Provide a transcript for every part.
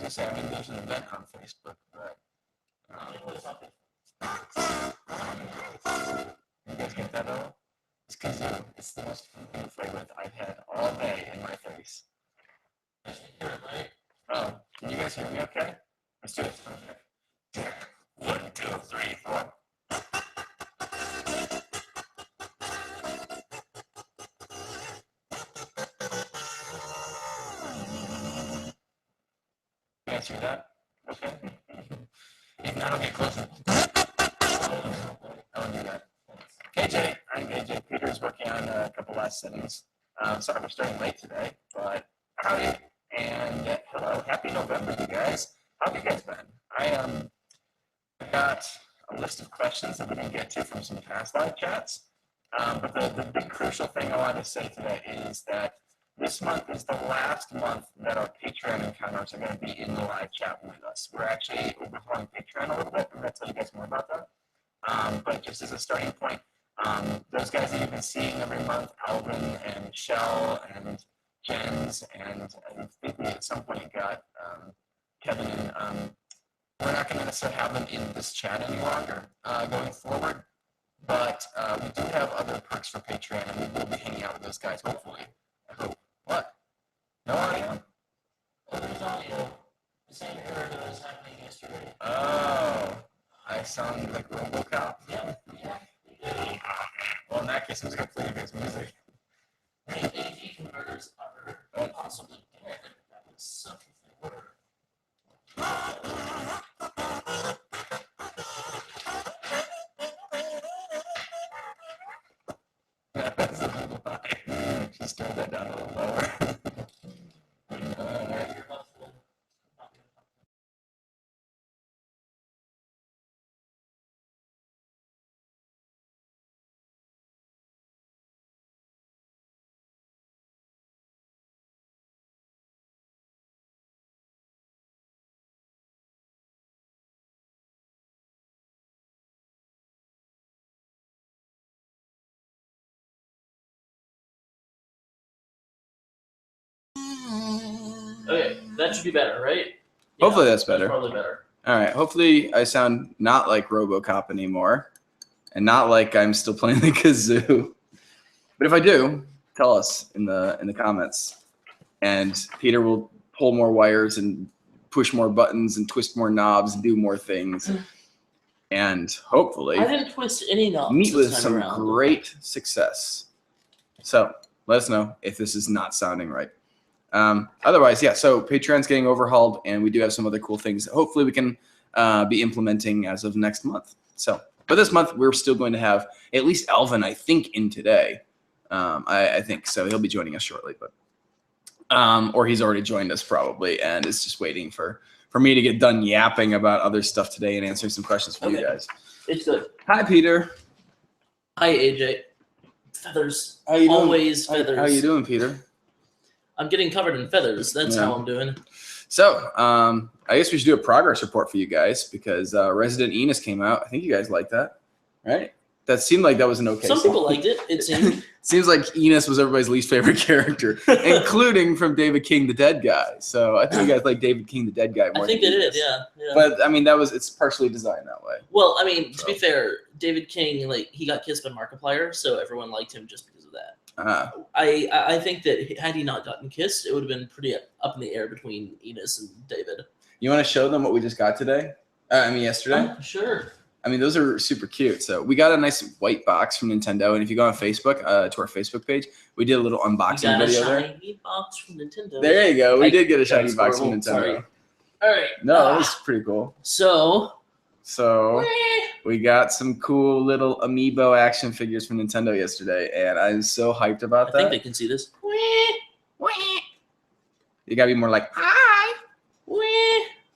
gonna say, I mean, there's an event on Facebook, but you guys get that all? It's kazoo. It's the most fun thing to play with I've had all day in my face. Oh, can you guys hear me okay? Let's do it. Okay. 1, 2, 3, 4. You guys hear that? Okay. If not, I'll get closer. I'll do that. KJ, I'm KJ. Peter's working on a couple last settings. Sorry we're starting late today, but howdy and hello. Happy November, you guys. How have you guys been? I got a list of questions that we didn't get to from some past live chats. But the big crucial thing I wanted to say today is that this month is the last month that our Patreon encounters are going to be in the live chat with us. We're actually overhauling Patreon a little bit. I'm going to tell you guys more about that. But just as a starting point, those guys that you've been seeing every month, Alvin and Michelle and Jens, and I think we at some point got Kevin and we're not going to necessarily have them in this chat any longer going forward, but we do have other perks for Patreon, and we will be hanging out with those guys, hopefully. I hope. What? No audio? Oh, there's audio. The same error that was happening yesterday. Oh, I sound like RoboCop? Yeah. Well, in that case, I'm just going to play you guys music. AV converters are possibly dead. That would suck if they were. That's a little high. Just turn that down a little lower. Okay, that should be better, right? Hopefully that's better. Probably better. All right. Hopefully I sound not like RoboCop anymore and not like I'm still playing the kazoo. But if I do, tell us in the comments. And Peter will pull more wires and push more buttons and twist more knobs and do more things. And hopefully I didn't twist any knobs. meet with this time some around. great success. So let us know if this is not sounding right. Otherwise, yeah, so Patreon's getting overhauled, and we do have some other cool things that hopefully we can be implementing as of next month. So, but this month, we're still going to have at least Alvin, I think, in today. I think so. He'll be joining us shortly, but or he's already joined us probably, and is just waiting for me to get done yapping about other stuff today and answering some questions for you guys. It's good. Hi, Peter. Hi, AJ. Feathers. How you doing? Always feathers. How you doing, Peter? I'm getting covered in feathers. That's how I'm doing. So, I guess we should do a progress report for you guys because Resident Enos came out. I think you guys liked that, right? That seemed like that was an okay Some song. people liked it. It seemed. Seems like Enos was everybody's least favorite character, including from David King, the Dead Guy. So I think you guys like David King, the Dead Guy more. I think than they did, Enos. yeah. But I mean, it's partially designed that way. Well, I mean, to be fair, David King, like, he got kissed by Markiplier, so everyone liked him just because of that. I think that had he not gotten kissed, it would have been pretty up in the air between Enos and David. You want to show them what we just got today? Yesterday. Sure. I mean, those are super cute. So we got a nice white box from Nintendo, and if you go on Facebook, to our Facebook page, we did a little unboxing video there. A shiny box from Nintendo. There you go. We did get a shiny box from Nintendo. Sorry. All right. No, that was pretty cool. So we got some cool little amiibo action figures from Nintendo yesterday, and I'm so hyped about that. I think they can see this. You gotta be more like, hi,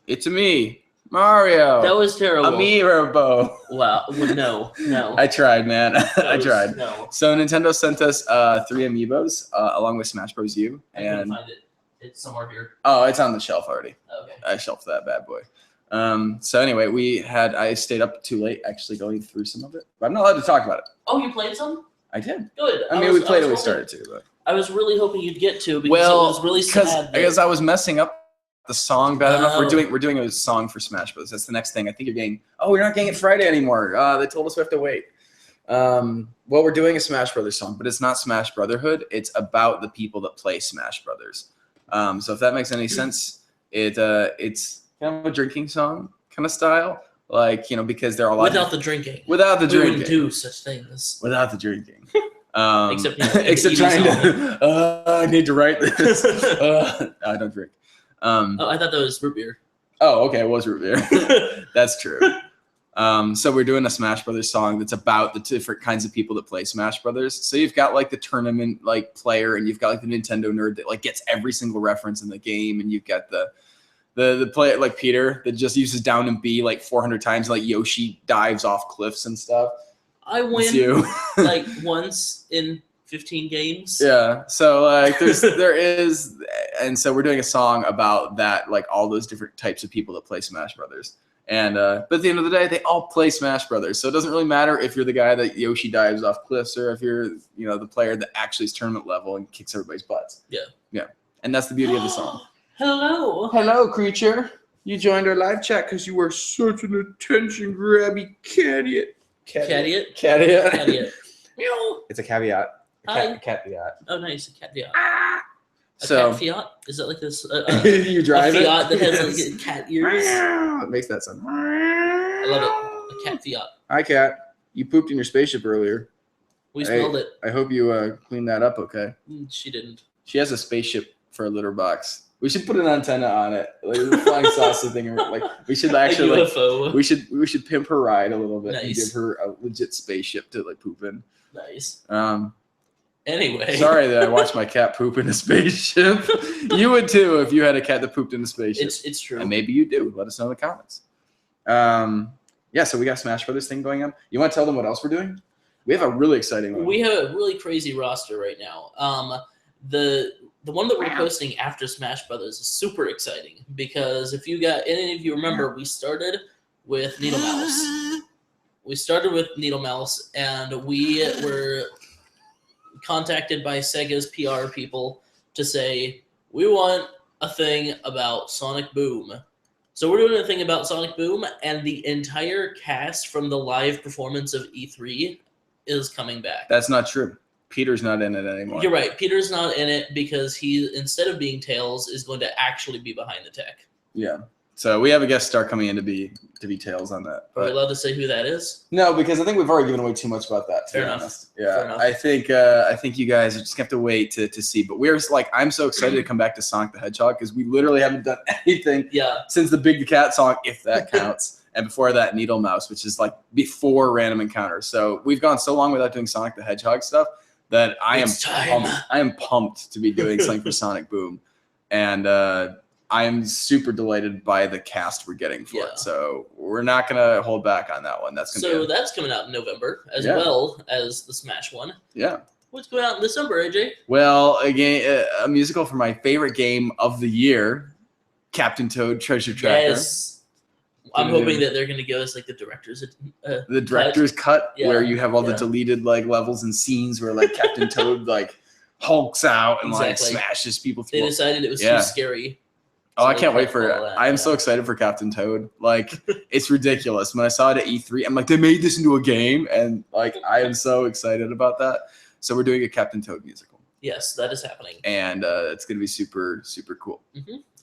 it's me, Mario. That was terrible. Amiibo. Wow. No. I tried, man. I tried. No. So Nintendo sent us 3 amiibos along with Smash Bros. U. I couldn't find it. It's somewhere here. Oh, it's on the shelf already. Okay. I shelved that bad boy. So anyway, I stayed up too late actually going through some of it. But I'm not allowed to talk about it. Oh, you played some? I did. Good. I mean, we played it. We started to, but I was really hoping you'd get to because it was really sad. Because I was messing up the song bad enough. Oh. We're doing a song for Smash Bros. That's the next thing. I think you're getting. Oh, we're not getting it Friday anymore. They told us we have to wait. Well, we're doing a Smash Brothers song, but it's not Smash Brotherhood. It's about the people that play Smash Brothers. So if that makes any sense, it's kind of a drinking song kind of style, like because there are a lot Without the drinking. without the We drinking. wouldn't do such things. Without the drinking. Except Except trying eating to. I need to write this. I don't drink. Oh, I thought that was root beer. Oh, okay, it was root beer. That's true. So we're doing a Smash Brothers song that's about the different kinds of people that play Smash Brothers. So you've got like the tournament like player, and you've got like the Nintendo nerd that like gets every single reference in the game, and you've got the player like Peter that just uses down and B like 400 times, like Yoshi dives off cliffs and stuff. I It's win you. like once in 15 games. Yeah. So like there is, and so we're doing a song about that, like all those different types of people that play Smash Brothers. And but at the end of the day, they all play Smash Brothers. So it doesn't really matter if you're the guy that Yoshi dives off cliffs or if you're the player that actually is tournament level and kicks everybody's butts. Yeah. Yeah. And that's the beauty of the song. Hello. Hello, creature. You joined our live chat because you were such an attention grabby caveat. Caveat. Caveat. Caveat. Meow. It's a caveat. Hi. Caveat. Oh, nice. A cat fiat. A So cat fiat? Is that like this? you drive a it. fiat that has like cat ears. It makes that sound. I love it. A cat fiat. Hi, cat. You pooped in your spaceship earlier. We smelled it. I hope you cleaned that up okay. She didn't. She has a spaceship for a litter box. We should put an antenna on it, like a flying saucer thing. Like we should actually, a like, UFO. we should pimp her ride a little bit and Nice. give her a legit spaceship to like poop in. Nice. Sorry Anyway. that I watched my cat poop in a spaceship. You would too if you had a cat that pooped in a spaceship. It's true. And maybe you do. Let us know in the comments. Yeah, so we got a Smash Brothers thing going on. You want to tell them what else we're doing? We have a really exciting one. We have a really crazy roster right now. The one that we're posting after Smash Brothers is super exciting because if any of you remember, we started with Needle Mouse. We started with Needle Mouse, and we were contacted by Sega's PR people to say we want a thing about Sonic Boom. So we're doing a thing about Sonic Boom, and the entire cast from the live performance of E3 is coming back. That's not true. Peter's not in it anymore. You're right. Peter's not in it because he, instead of being Tails, is going to actually be behind the tech. Yeah. So we have a guest star coming in to be Tails on that. Are we But allowed to say who that is? no, because I think we've already given away too much about that. To Fair be enough. honest. Fair Yeah. enough. I think you guys are just gonna have to wait to see. But we're like, I'm so excited to come back to Sonic the Hedgehog because we literally haven't done anything Yeah. since the Big Cat song, if that counts. And before that, Needle Mouse, which is like before Random Encounter. So we've gone so long without doing Sonic the Hedgehog stuff that I It's time. am pumped to be doing something for Sonic Boom. And I am super delighted by the cast we're getting for Yeah. it. So we're not going to hold back on that one. That's going to So that's coming out in November as Yeah. well as the Smash one. yeah. What's going out in December, AJ? Well, again, a musical for my favorite game of the year, Captain Toad Treasure Tracker. Yes. I'm hoping that they're going to give us like the director's. The director's cut Yeah, where you have all the yeah. deleted like levels and scenes where like Captain Toad like hulks out and like Exactly. smashes people They through. decided it was Yeah. too scary. Oh, So I they can't wait cut for it. all that, I am yeah. so excited for Captain Toad. Like, it's ridiculous. When I saw it at E3, I'm like, they made this into a game, and like, I am so excited about that. So we're doing a Captain Toad musical, Yes, that is happening. and it's gonna be super, super cool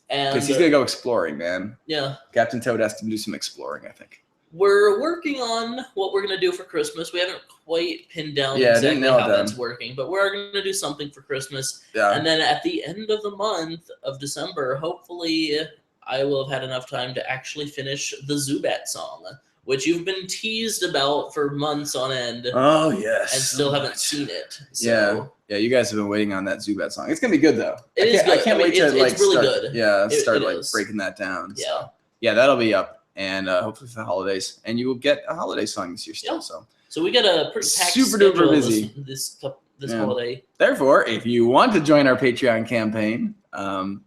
And because he's gonna go exploring, man. yeah, Captain Toad has to do some exploring, I think. we're working on what we're gonna do for Christmas. We haven't quite pinned down Yeah, I didn't exactly nail it how down. that's working, but we're gonna do something for Christmas. Yeah, And then at the end of the month of December, hopefully I will have had enough time to actually finish the Zubat song, which you've been teased about for months on end oh yes, and still haven't seen it. So Yeah, you guys have been waiting on that Zubat song. It's gonna be good though. It is I good. can't I mean, wait to it's like really start. good. Yeah, It- start it like is. breaking that down. Yeah. So, yeah, that'll be up, and hopefully for the holidays, and you will get a holiday song this year still. Yeah. So, So we got a pretty packed Super duper schedule busy. this Yeah. holiday. therefore, if you want to join our Patreon campaign,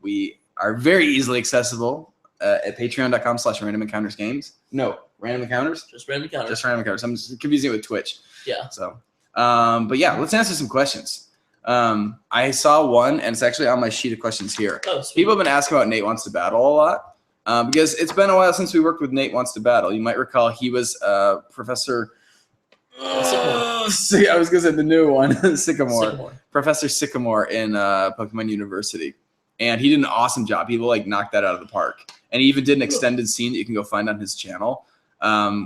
we are very easily accessible at patreon.com/random encounters games. No, random encounters. Just random encounters. Just random encounters. I'm just confusing it with Twitch. Yeah. So, but yeah, let's answer some questions. I saw one, and it's actually on my sheet of questions here. Oh, sweet. People have been asking about Nate Wants to Battle a lot because it's been a while since we worked with Nate Wants to Battle. You might recall he was Professor. I was gonna say the new one, Sycamore. Professor Sycamore in Pokemon University, and he did an awesome job. He like knocked that out of the park, and he even did an extended scene that you can go find on his channel,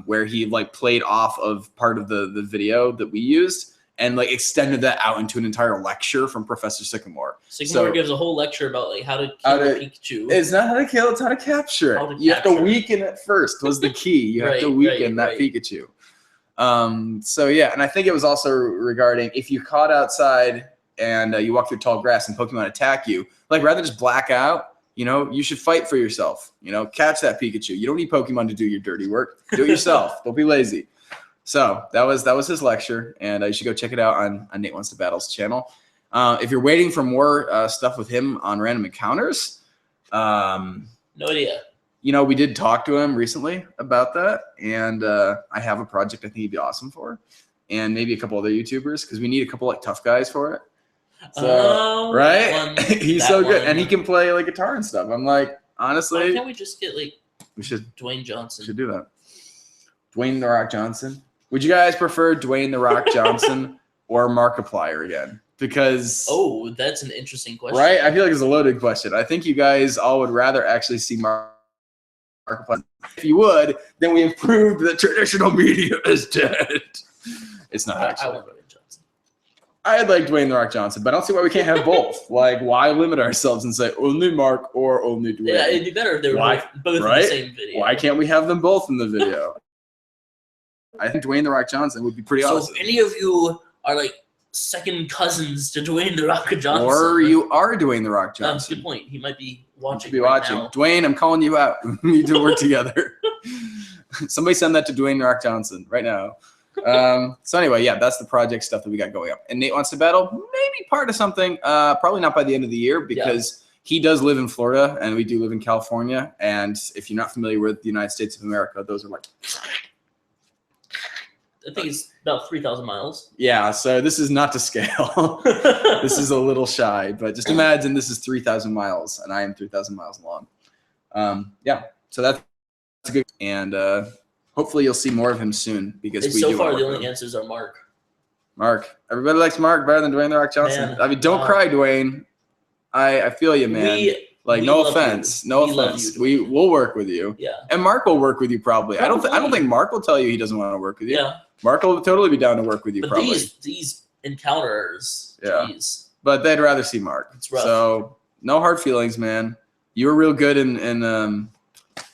where he like played off of part of the video that we used and like extended that out into an entire lecture from Professor Sycamore. Sycamore So- gives a whole lecture about like how to kill a Pikachu. It's not how to kill; it's how to capture it. How to You have to capture it. weaken it first. Was the key? You have to Right, weaken that right. Pikachu. So yeah, and I think it was also regarding if you caught outside and you walk through tall grass and Pokemon attack you, like rather than just black out, you should fight for yourself. Catch that Pikachu. You don't need Pokemon to do your dirty work. Do it yourself. Don't be lazy. So that was his lecture, and you should go check it out on Nate Wants to Battle's channel. If you're waiting for more stuff with him on Random Encounters, No idea. we did talk to him recently about that, and I have a project I think he'd be awesome for, and maybe a couple other YouTubers because we need a couple like tough guys for it. So, Oh, right? that one, He's that so good, one. and he can play like guitar and stuff. I'm like, Why honestly, can't we just get like we should Dwayne Johnson? do that. Dwayne the Rock Johnson. Would you guys prefer Dwayne the Rock Johnson or Markiplier again? Because Oh, that's an interesting question. right, I feel like it's a loaded question. I think you guys all would rather actually see Markiplier. If you would, then we have proved that traditional media is dead. It's not I actually. want Dwayne Johnson. I'd like Dwayne the Rock Johnson, but I don't see why we can't have both. Like, why limit ourselves and say only Mark or only Dwayne? Yeah, it'd be better if they were Why? both in Right? the same video. Why can't we have them both in the video? I think Dwayne the Rock Johnson would be pretty So awesome. if any of you are like second cousins to Dwayne the Rock Johnson, Or you are Dwayne the Rock that's a Johnson. good point. He might be You watching. should be right watching. now. Dwayne, I'm calling you out. We need to work together. Somebody send that to Dwayne the Rock Johnson right now. So anyway, yeah, that's the project stuff that we got going up. And Nate Wants to Battle, maybe part of something. Probably not by the end of the year because he does live in Florida and we do live in California. And if you're not familiar with the United States of America, those are like, I think it's about 3,000 miles. yeah. So this is not to scale. This is a little shy, but just imagine this is 3,000 miles and I am 3,000 miles long. Yeah. So that's a good, and hopefully you'll see more of him soon because And we so do far, wanna the work with only him. answers are Mark. Mark. Everybody likes Mark better than Dwayne the Rock Johnson. Man, I mean, don't cry, Dwayne. I feel you, man. We like, no love you. offense. No We love offense. you, We'll work with you. Yeah. And Mark will work with you probably. I don't Probably. think Mark will tell you he doesn't want to work with you. Yeah. Mark will totally be down to work with you But probably. these encounters, Yeah. geez. But they'd rather see Mark. It's rough. So no hard feelings, man. You were real good in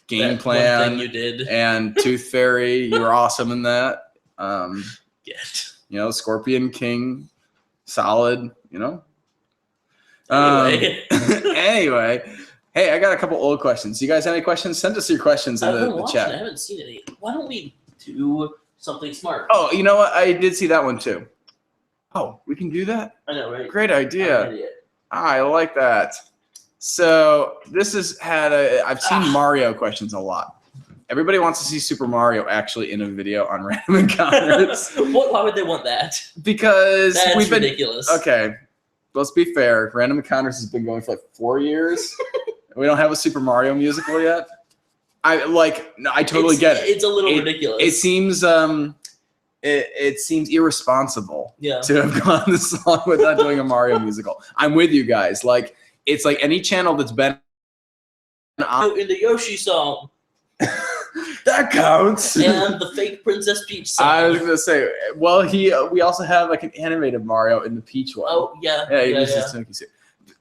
game That one plan thing you did. and Tooth Fairy. You were awesome in that. Get. Scorpion King, solid. Anyway. Anyway, hey, I got a couple old questions. You guys have any questions? Send us your questions in I've been the watching. I chat. haven't seen any. Why don't we do something smart? Oh, you know what? I did see that one too. Oh, we can do that? I know, right? Great I'm idea. an idiot. I like that. So this has had I've seen Mario questions a lot. Everybody wants to see Super Mario actually in a video on Random Encounters Why would they want that? because That's we've been ridiculous. okay. Let's be fair. Random Encounters has been going for like 4 years. We don't have a Super Mario musical yet. I totally get it. It's a little ridiculous. It seems it seems irresponsible yeah. to have gone this long without doing a Mario musical. I'm with you guys. Like it's like any channel that's been on Oh, in the Yoshi song that counts. and the fake Princess Peach song. I was gonna say, well, we also have like an animated Mario in the Peach one. Oh yeah. yeah, he yeah, uses Tanuki suit.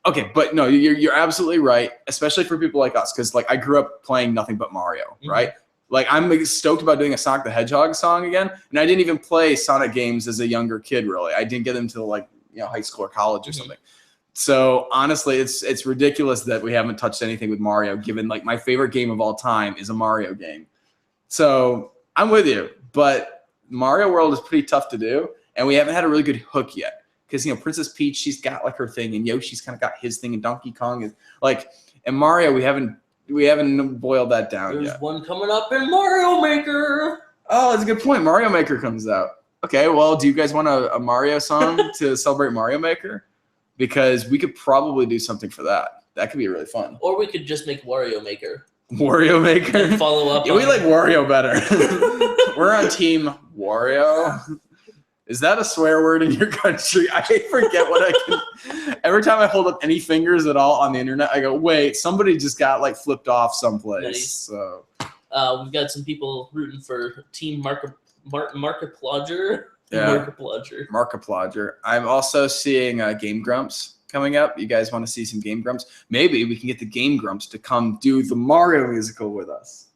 Okay, but no, you're absolutely right, especially for people like us, because like I grew up playing nothing but Mario, Mhm. right? Like I'm stoked about doing a Sonic the Hedgehog song again, and I didn't even play Sonic games as a younger kid. Really, I didn't get them until like high school or college or Mhm. something. So honestly, it's ridiculous that we haven't touched anything with Mario, given like my favorite game of all time is a Mario game. So I'm with you, but Mario World is pretty tough to do, and we haven't had a really good hook yet. Because Princess Peach, she's got like her thing, and Yoshi's kind of got his thing, and Donkey Kong is like, and Mario, we haven't boiled that down There's yet. one coming up in Mario Maker. Oh, that's a good point. Mario Maker comes out. Okay, well, do you guys want a Mario song to celebrate Mario Maker? because we could probably do something for that. That could be really fun. Or we could just make Wario Maker. Wario Maker. And follow up. Yeah, we like Wario better. We're on team Wario. Is that a swear word in your country? I forget what I can. Every time I hold up any fingers at all on the internet, I go, wait, somebody just got like flipped off someplace. Nice. So We've got some people rooting for Team Markiplier. Yeah. Markiplier. I'm also seeing Game Grumps coming up. You guys want to see some Game Grumps? Maybe we can get the Game Grumps to come do the Mario musical with us.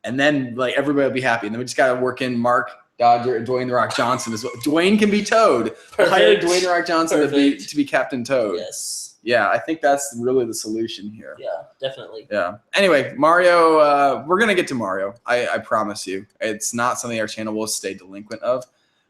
And then like everybody will be happy. And then we just got to work in Mark Dodger and Dwayne The Rock Johnson as well. Dwayne can be Toad. We'll hire Dwayne The Rock Johnson to be Captain Toad. Yes. Yeah, I think that's really the solution here. Yeah, definitely. Yeah. Anyway, Mario, we're going to get to Mario. I promise you. It's not something our channel will stay delinquent of.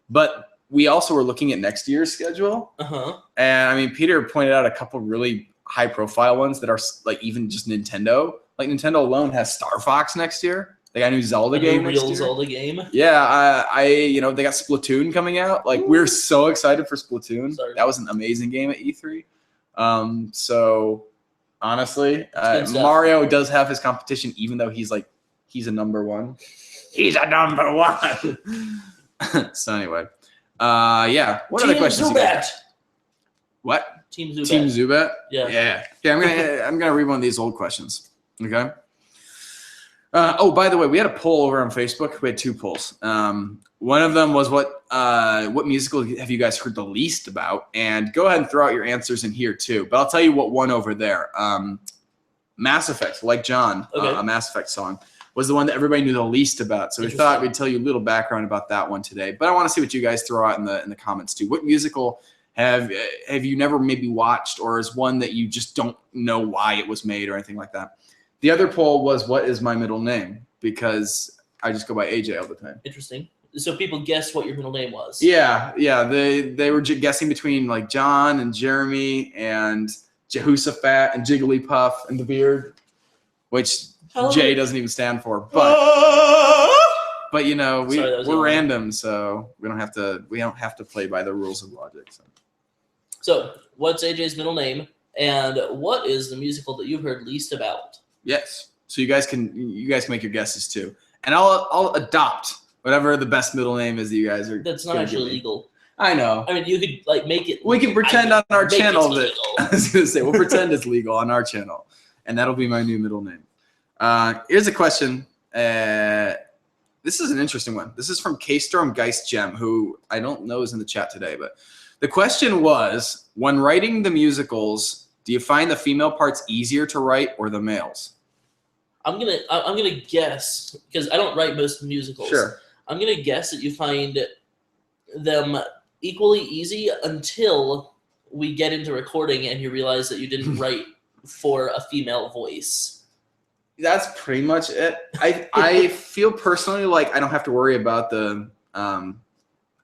But we also were looking at next year's schedule. Uh-huh. And I mean, Peter pointed out a couple really high profile ones that are like even just Nintendo. Like Nintendo alone has Star Fox next year. They got a new Zelda game next year. Zelda game. Yeah, they got Splatoon coming out. Like we're so excited for Splatoon. Sorry. That was an amazing game at E3. So honestly, good stuff. Mario does have his competition, even though he's a number one. He's a number one. So anyway, yeah. What Team other questions? You Zubat. got? What? Team Zubat. Team Zubat? Yeah. Yeah. I'm gonna read one of these old questions. Okay. By the way, we had a poll over on Facebook. We had two polls. One of them was what musical have you guys heard the least about? And go ahead and throw out your answers in here too. But I'll tell you what won over there. Mass Effect, like John, Okay. A Mass Effect song, was the one that everybody knew the least about. So we thought we'd tell you a little background about that one today. But I want to see what you guys throw out in the comments too. What musical have you never maybe watched, or is one that you just don't know why it was made or anything like that? The other poll was, what is my middle name? Because I just go by AJ all the time. Interesting. So people guessed what your middle name was. Yeah. They were guessing between like John and Jeremy and Jehoshaphat and Jigglypuff and the beard, which J doesn't even stand for. But we're random, so we don't have to play by the rules of logic. So what's AJ's middle name, and what is the musical that you've heard least about? Yes. So you guys can make your guesses too, and I'll adopt whatever the best middle name is that you guys are. That's not actually legal. I know. I mean, you could like make it. We can pretend on our channel that legal. I was gonna say we'll pretend it's legal on our channel, and that'll be my new middle name. Here's a question. This is an interesting one. This is from K-Storm Geist Gem, who I don't know is in the chat today, but the question was: when writing the musicals, do you find the female parts easier to write or the males? I'm gonna guess, because I don't write most musicals. Sure. I'm gonna guess that you find them equally easy until we get into recording and you realize that you didn't write for a female voice. That's pretty much it. I feel personally like I don't have to worry about the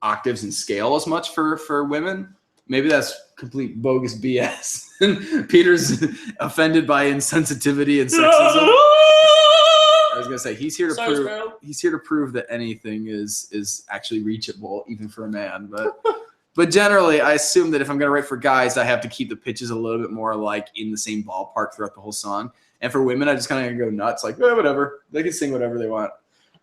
octaves and scale as much for women. Maybe that's complete bogus BS. Peter's offended by insensitivity and sexism. I was gonna say he's here to prove that anything is actually reachable, even for a man. But generally, I assume that if I'm gonna write for guys, I have to keep the pitches a little bit more like in the same ballpark throughout the whole song. And for women, I just kind of go nuts, like whatever. They can sing whatever they want.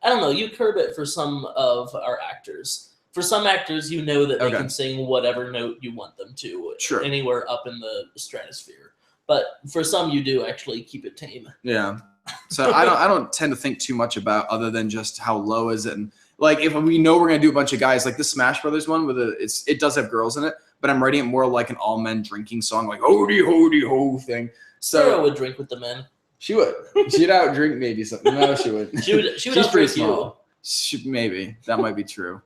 I don't know. You curb it for some of our actors. For some actors, you know that they can sing whatever note you want them to, sure, anywhere up in the stratosphere. But for some, you do actually keep it tame. Yeah. So I don't tend to think too much about other than just how low is it. And like if we know we're gonna do a bunch of guys, like the Smash Brothers one it does have girls in it, but I'm writing it more like an all men drinking song, like hody hody ho thing. So Sarah would drink with the men. She would. She'd out drink maybe something. No, she wouldn't. She would She's pretty small. Maybe that might be true.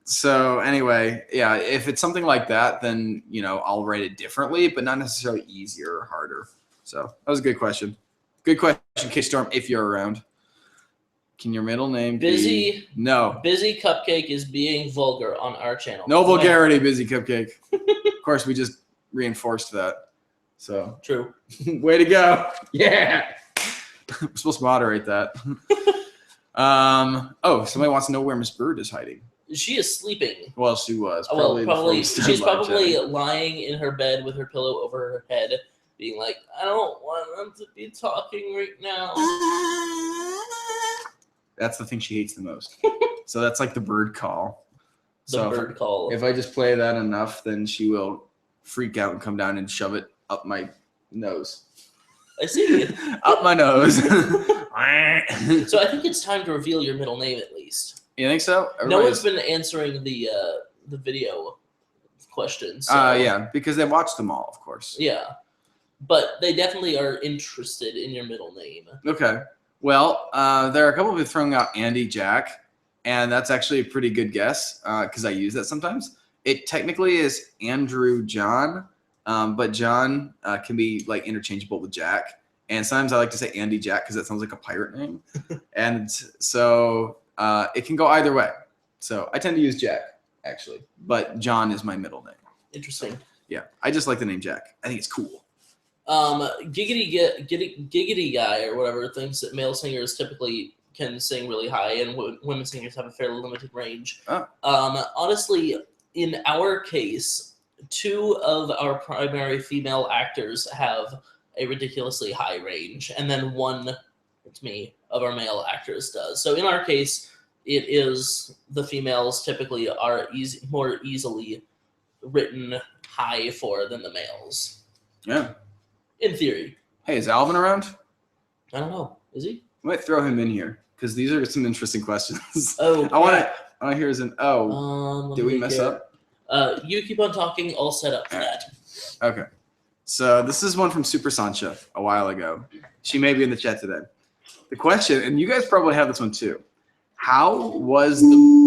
So anyway, yeah, if it's something like that, then I'll write it differently, but not necessarily easier or harder. So that was a good question. Good question, K-Storm, if you're around. Can your middle name be... No. Busy Cupcake is being vulgar on our channel. No vulgarity, Busy Cupcake. Of course, we just reinforced that. So true. Way to go. Yeah. We're supposed to moderate that. Somebody wants to know where Miss Bird is hiding. She is sleeping. Well, she was. Well, before probably we started she's live probably chatting. lying in her bed with her pillow over her head, being like, "I don't want them to be talking right now." That's the thing she hates the most. So that's like the bird call. The So bird call. if I just play that enough, then she will freak out and come down and shove it up my nose. I see. Up my nose. So I think it's time to reveal your middle name at least. You think so? No one's Everybody's- been answering the video questions. So, yeah, because they watched them all, of course. yeah. But they definitely are interested in your middle name. Okay. Well, there are a couple of people throwing out Andy Jack, and that's actually a pretty good guess because I use that sometimes. It technically is Andrew John, but John can be like interchangeable with Jack. And sometimes I like to say Andy Jack because that sounds like a pirate name. And so it can go either way. So I tend to use Jack, actually. But John is my middle name. Interesting. Yeah, I just like the name Jack. I think it's cool. Giggity guy or whatever thinks that male singers typically can sing really high and women singers have a fairly limited range. Oh. Honestly, in our case, 2 of our primary female actors have a ridiculously high range, and then 1, it's me, of our male actors does. So in our case, it is the females typically are more easily written high for than the males. Yeah. In theory. Hey, is Alvin around? I don't know. Is he? I might throw him in here because these are some interesting questions. Oh, I want to hear his. Did we mess up? You keep on talking. All set up for that. Okay. So this is one from Super Sancha a while ago. She may be in the chat today. The question, and you guys probably have this one too. How was the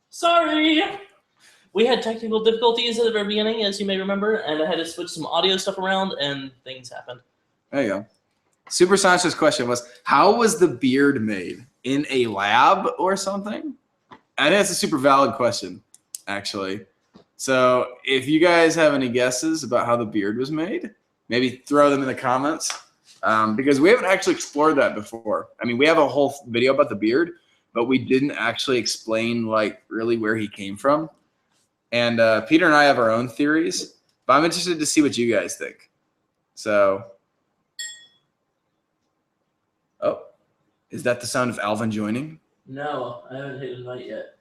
Sorry. We had technical difficulties at the very beginning, as you may remember, and I had to switch some audio stuff around, and things happened. There you go. Super Sancha's question was, how was the beard made? In a lab or something? I think that's a super valid question, actually. So if you guys have any guesses about how the beard was made, maybe throw them in the comments because we haven't actually explored that before. I mean, we have a whole video about the beard, but we didn't actually explain like really where he came from. And Peter and I have our own theories, but I'm interested to see what you guys think. So, oh, is that the sound of Alvin joining? No, I haven't hit invite yet.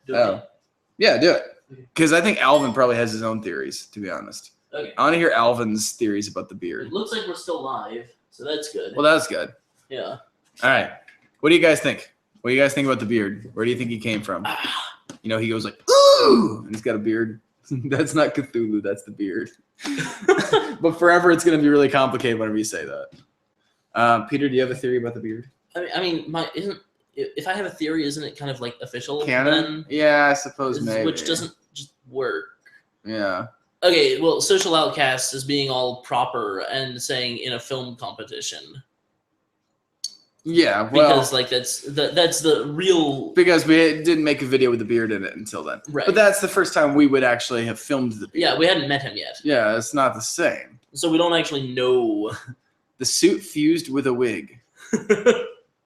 Yeah, do it. Because I think Alvin probably has his own theories, to be honest. Okay. I want to hear Alvin's theories about the beard. It looks like we're still live, so that's good. Well, that's good. Yeah. All right. What do you guys think? What do you guys think about the beard? Where do you think he came from? You know, he goes like, ooh, and he's got a beard. That's not Cthulhu, that's the beard. But forever, it's going to be really complicated whenever you say that. Peter, do you have a theory about the beard? I mean, if I have a theory, isn't it kind of like official? Canon? Yeah, I suppose maybe. Which doesn't just work. Yeah. Okay, well, Social Outcast is being all proper and saying in a film competition. Yeah, well, because like that's the real. because we didn't make a video with the beard in it until then. Right. But that's the first time we would actually have filmed the beard. Yeah, we hadn't met him yet, Yeah, it's not the same. so we don't actually know. The suit fused with a wig.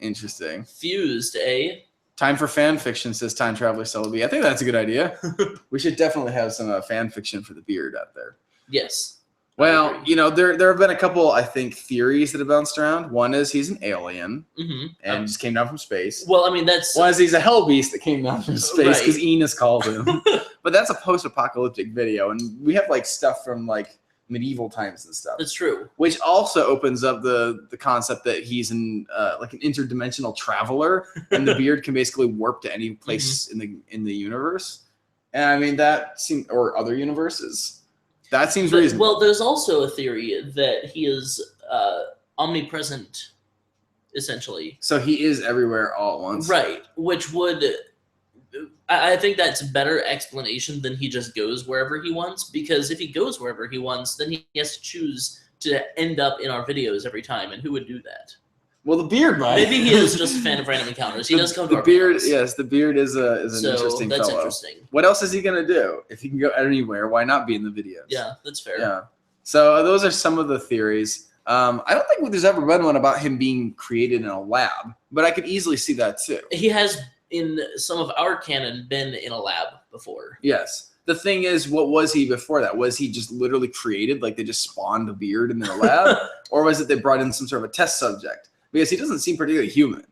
Interesting. Fused, eh? Time for fan fiction, says Time Traveler Celebi. I think that's a good idea. We should definitely have some fan fiction for the beard out there. Yes. I Well, agree. you know, there have been a couple, I think, theories that have bounced around. One is he's an alien Mm-hmm. and just came down from space. Well, I mean that's. One is he's a hell beast that came down from space Right. because Enos called him. But that's a post-apocalyptic video, and we have like stuff from like medieval times and stuff, That's true. which also opens up the concept that he's like an interdimensional traveler, and the beard can basically warp to any place in the universe. And I mean that seems, or other universes. That seems But, reasonable. well, there's also a theory that he is omnipresent, essentially. So he is everywhere all at once. Right, which would. I think that's a better explanation than he just goes wherever he wants, because if he goes wherever he wants, then he has to choose to end up in our videos every time, and who would do that? Well, the beard might. Maybe he is just a fan of random encounters. He does come to the our beard. videos. Yes, the beard is an So interesting that's fellow. interesting. What else is he gonna do? If he can go anywhere, why not be in the videos? Yeah, that's fair. Yeah. So those are some of the theories. I don't think there's ever been one about him being created in a lab, but I could easily see that too. He has in some of our canon been in a lab before. Yes. The thing is, what was he before that? Was he just literally created, like they just spawned a beard in their lab? Or was it they brought in some sort of a test subject? Because he doesn't seem particularly human.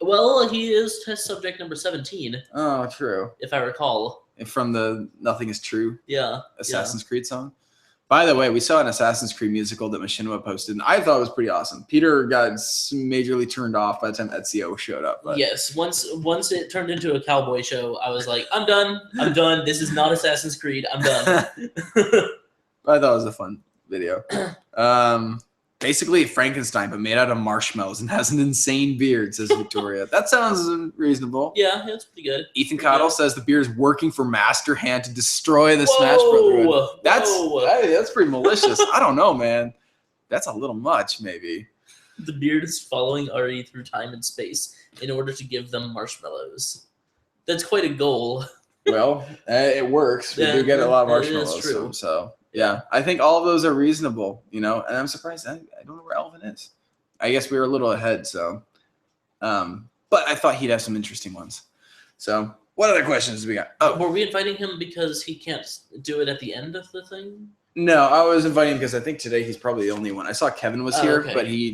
Well, he is test subject number 17, Oh, true. if I recall. From the Nothing Is True Yeah. Assassin's Creed song. By the way, we saw an Assassin's Creed musical that Machinima posted, and I thought it was pretty awesome. Peter got majorly turned off by the time Ezio showed up. But. Yes. Once it turned into a cowboy show, I was like, I'm done. I'm done. This is not Assassin's Creed. I'm done. I thought it was a fun video. Basically Frankenstein, but made out of marshmallows and has an insane beard, says Victoria. That sounds reasonable. Yeah, it's pretty good. Ethan Pretty Cottle good. says the beard is working for Master Hand to destroy the Smash Brotherhood. Whoa. That's pretty malicious. I don't know, man. That's a little much, maybe. The beard is following Ari through time and space in order to give them marshmallows. That's quite a goal. Well, it works. We Yeah, do get a lot of it is marshmallows. true. So yeah, I think all of those are reasonable, and I'm surprised. I don't know where Elvin is. I guess we were a little ahead, so. But I thought he'd have some interesting ones. So what other questions do we got? Oh, Were we inviting him because he can't do it at the end of the thing? no, I was inviting because I think today he's probably the only one. I saw Kevin was here, okay. but he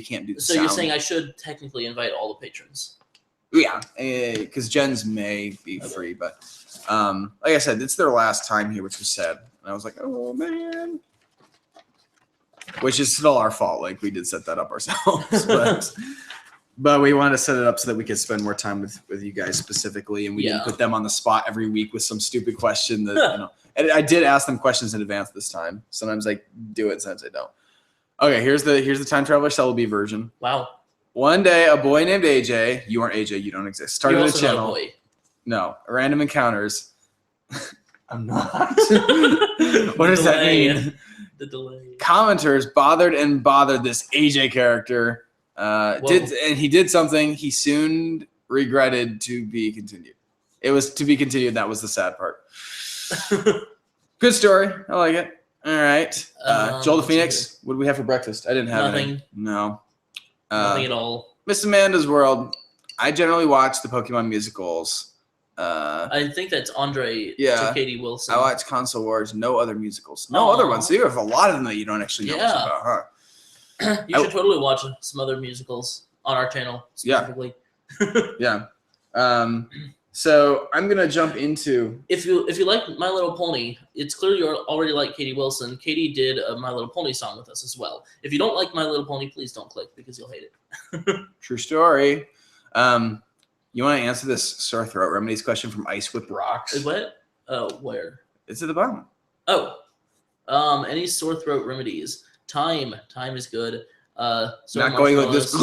can't do the So sound. you're saying I should technically invite all the patrons? Yeah, because Jen's may be free, but like I said, it's their last time here, which was sad. And I was like, oh man, which is still our fault. Like we did set that up ourselves, but we wanted to set it up so that we could spend more time with you guys specifically, and we didn't put them on the spot every week with some stupid question that And I did ask them questions in advance this time. Sometimes I do it, sometimes I don't. Okay, here's the Time Traveler Celebi version. Wow. One day, a boy named AJ, you aren't AJ, you don't exist, started You're a also not channel. boy. No, random encounters. I'm not. What The does that delay. mean? The delay. Commenters bothered this AJ character. He did something he soon regretted to be continued. It was to be continued. That was the sad part. Good story. I like it. All right. Joel the Phoenix. What do we have for breakfast? I didn't have Nothing. any. No. Nothing at all. Miss Amanda's World. I generally watch the Pokemon musicals. I think that's Andre Yeah. Katie Wilson. I watch Console Wars. No other musicals. No other ones. So you have a lot of them that you don't actually know much Yeah. about, huh? You should totally watch some other musicals on our channel specifically. Yeah. So I'm gonna jump into. If you like My Little Pony, it's clear you already like Katie Wilson. Katie did a My Little Pony song with us as well. If you don't like My Little Pony, please don't click because you'll hate it. True story. You want to answer this sore throat remedies question from Ice Whip Rocks? What? Where? It's at the bottom. Oh, any sore throat remedies? Time is good. So Not going like this.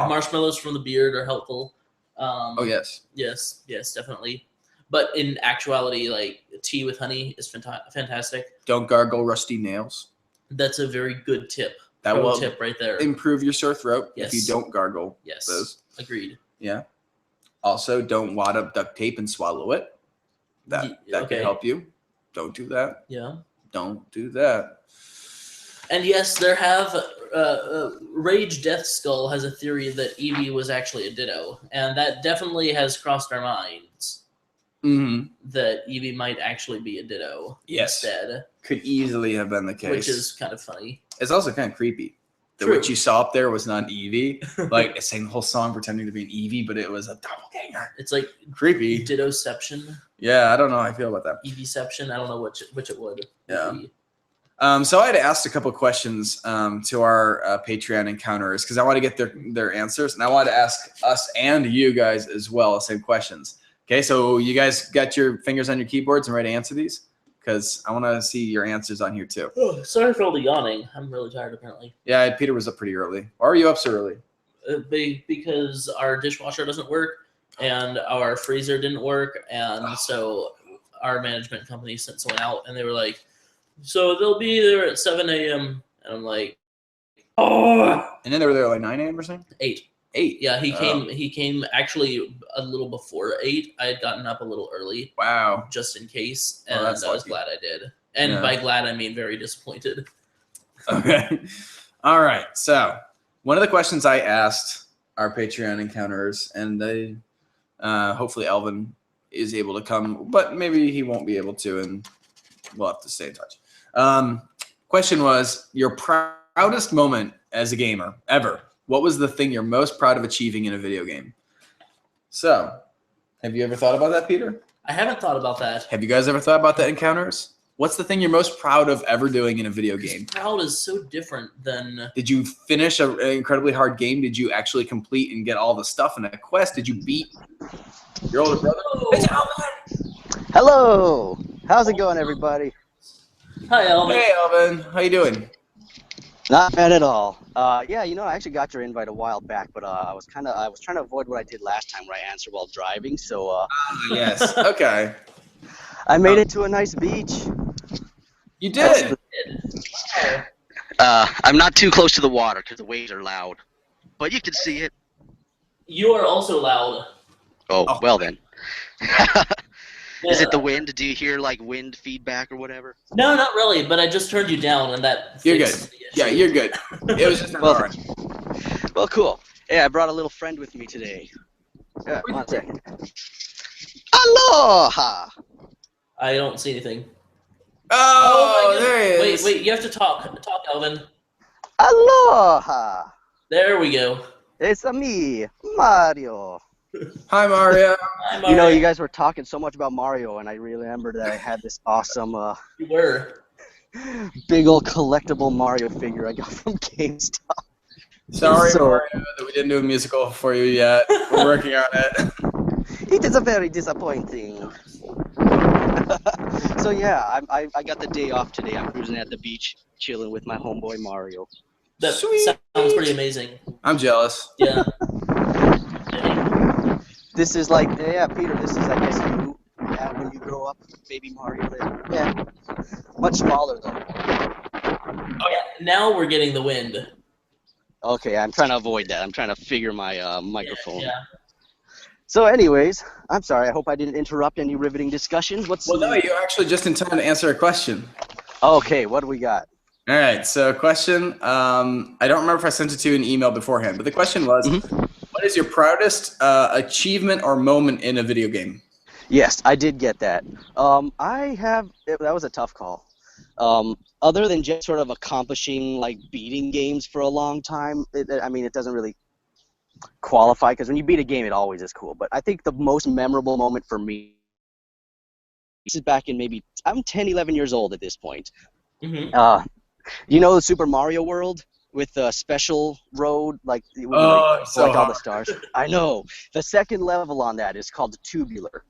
Marshmallows from the beard are helpful. Oh yes. Yes, definitely. But in actuality, like tea with honey is fantastic. Don't gargle rusty nails. That's a very good tip. That Pro will tip right there. improve your sore throat if you Yes. don't gargle Yes, those. agreed. Yeah. Also, don't wad up duct tape and swallow it. That Okay. can help you. Don't do that. Yeah. Don't do that. And yes, there have Rage Death Skull has a theory that Eevee was actually a Ditto, and that definitely has crossed our minds Mm-hmm. that Eevee might actually be a Ditto Yes. instead, Could easily have been the case. which is kind of funny. It's also kind of creepy. That True. what you saw up there was not an Eevee. Like it sang the whole song pretending to be an Eevee, but it was a doppelganger. It's like Creepy. Dittoception, Yeah, I don't know how I feel about that. Eeveeception. I don't know which it would. Yeah. be. So I had asked a couple questions to our Patreon encounterers because I want to get their answers, and I want to ask us and you guys as well the same questions. Okay, so you guys got your fingers on your keyboards and ready to answer these? Because I want to see your answers on here too. Oh, sorry for all the yawning. I'm really tired apparently. Yeah, Peter was up pretty early. Why are you up so early? Because our dishwasher doesn't work and our freezer didn't work, and so our management company sent someone out, and they were like, "So they'll be there at 7 a.m." And I'm like, "Oh, And then they were there at like 9 a.m. or something? 8." 8. Yeah, he Oh. came. He came actually a little before 8. I had gotten up a little early Wow. just in case, Well, and I that's was lucky. glad I did. And Yeah. by glad I mean very disappointed. Okay. All right. So one of the questions I asked our Patreon encounters, and they hopefully Elvin is able to come, but maybe he won't be able to, and we'll have to stay in touch. Question was your proudest moment as a gamer ever. What was the thing you're most proud of achieving in a video game? So, have you ever thought about that, Peter? I haven't thought about that. Have you guys ever thought about that, encounters? What's the thing you're most proud of ever doing in a video game? Proud is so different than. Did you finish an incredibly hard game? Did you actually complete and get all the stuff in a quest? Did you beat your older brother? Hey, Elvin! Hello. How's it going, everybody? Hi, Elvin. Hey, Elvin. How you doing? Not bad at all. Yeah, you know, I actually got your invite a while back, but I was trying to avoid what I did last time, where I answered while driving. So Yes. Okay. I made it to a nice beach. You did. I'm not too close to the water because the waves are loud, but you can see it. You are also loud. Oh, well then. Is Yeah. it the wind? Do you hear like wind feedback or whatever? No, not really. But I just turned you down, and that. You're fixed good. the issue. Yeah, you're good. It was just an Well, alright. Well, cool. Yeah, I brought a little friend with me today. Yeah, 1 second. Aloha! I don't see anything. Oh, my there he goodness. is. Wait. You have to talk. Talk, Elvin. Aloha! There we go. It's me, Mario. Hi, Mario. I'm You know, alright. you guys were talking so much about Mario, and I remembered that I had this awesome, You were. big old collectible Mario figure I got from GameStop. Sorry, So- Mario, that we didn't do a musical for you yet. We're working on it. It is a very disappointing. So yeah, I got the day off today. I'm cruising at the beach, chilling with my homeboy Mario. That Sweet. sounds pretty amazing. I'm jealous. Yeah. This is like, yeah, Peter. This is, I guess, you when you grow up, baby Mario. Then, yeah, much smaller though. Oh yeah. Now we're getting the wind. Okay, I'm trying to avoid that. I'm trying to figure my microphone. Yeah. So, anyways, I'm sorry. I hope I didn't interrupt any riveting discussions. Well, no, you're actually just in time to answer a question. Okay, what do we got? All right, so question. I don't remember if I sent it to you in email beforehand, but the question was, what is your proudest achievement or moment in a video game? Yes, I did get that. That was a tough call. Other than just sort of accomplishing, like, beating games for a long time, it doesn't really qualify, because when you beat a game, it always is cool. But I think the most memorable moment for me, this is back in I'm 10, 11 years old at this point. Mm-hmm. You know the Super Mario World with the special road, like, Oh, like so all the hard. stars? I know. The second level on that is called Tubular.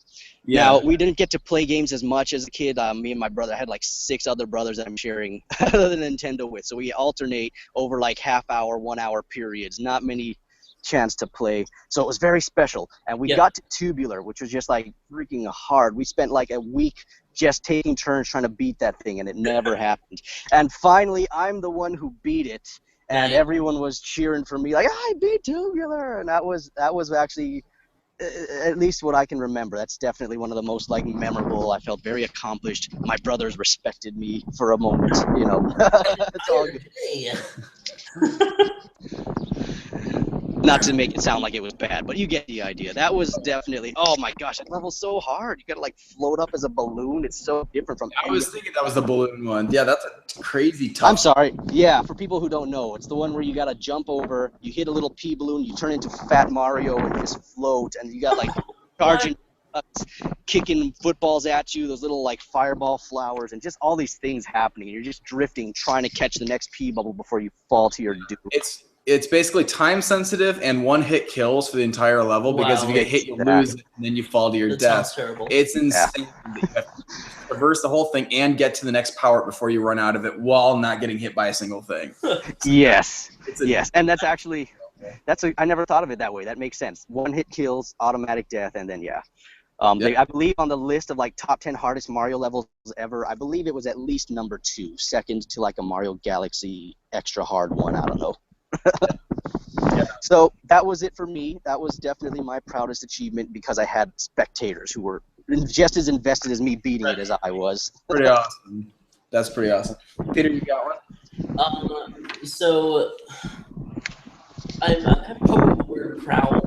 Yeah. Now, we didn't get to play games as much as a kid. Me and my brother, I had like 6 other brothers that I'm sharing the Nintendo with. So we alternate over like half-hour, 1-hour periods. Not many chance to play. So it was very special. And we got to Tubular, which was just like freaking hard. We spent like a week just taking turns trying to beat that thing, and it never happened. And finally, I'm the one who beat it. And everyone was cheering for me, like, I beat Tubular. And that was actually, at least what I can remember, that's definitely one of the most, like, memorable. I felt very accomplished. My brothers respected me for a moment, you know. It's all good. Hey. Not to make it sound like it was bad, but you get the idea. That was definitely, oh my gosh, that level's so hard. You gotta, like, float up as a balloon. It's so different from I was thinking that was the balloon one. Yeah, that's a crazy tough. I'm sorry. Yeah, for people who don't know, it's the one where you gotta jump over, you hit a little pea balloon, you turn into Fat Mario and just float, and you got, like, charging, kicking footballs at you, those little, like, fireball flowers, and just all these things happening. You're just drifting, trying to catch the next pea bubble before you fall to your doom. It's basically time sensitive and one hit kills for the entire level, because if you get hit, you'll lose it, and then you fall to your That death. sounds terrible. It's insane that you have to traverse the whole thing and get to the next power before you run out of it while not getting hit by a single thing. Yes. It's a- Yes, and that's actually, I never thought of it that way. That makes sense. One hit kills, automatic death, and then I believe on the list of like top 10 hardest Mario levels ever, I believe it was at least number 2, second to like a Mario Galaxy extra hard one. I don't know. So that was it for me. That was definitely my proudest achievement, because I had spectators who were just as invested as me beating it as I was. Pretty awesome. That's pretty awesome. Peter, you got one? So I'm having trouble with the word proud.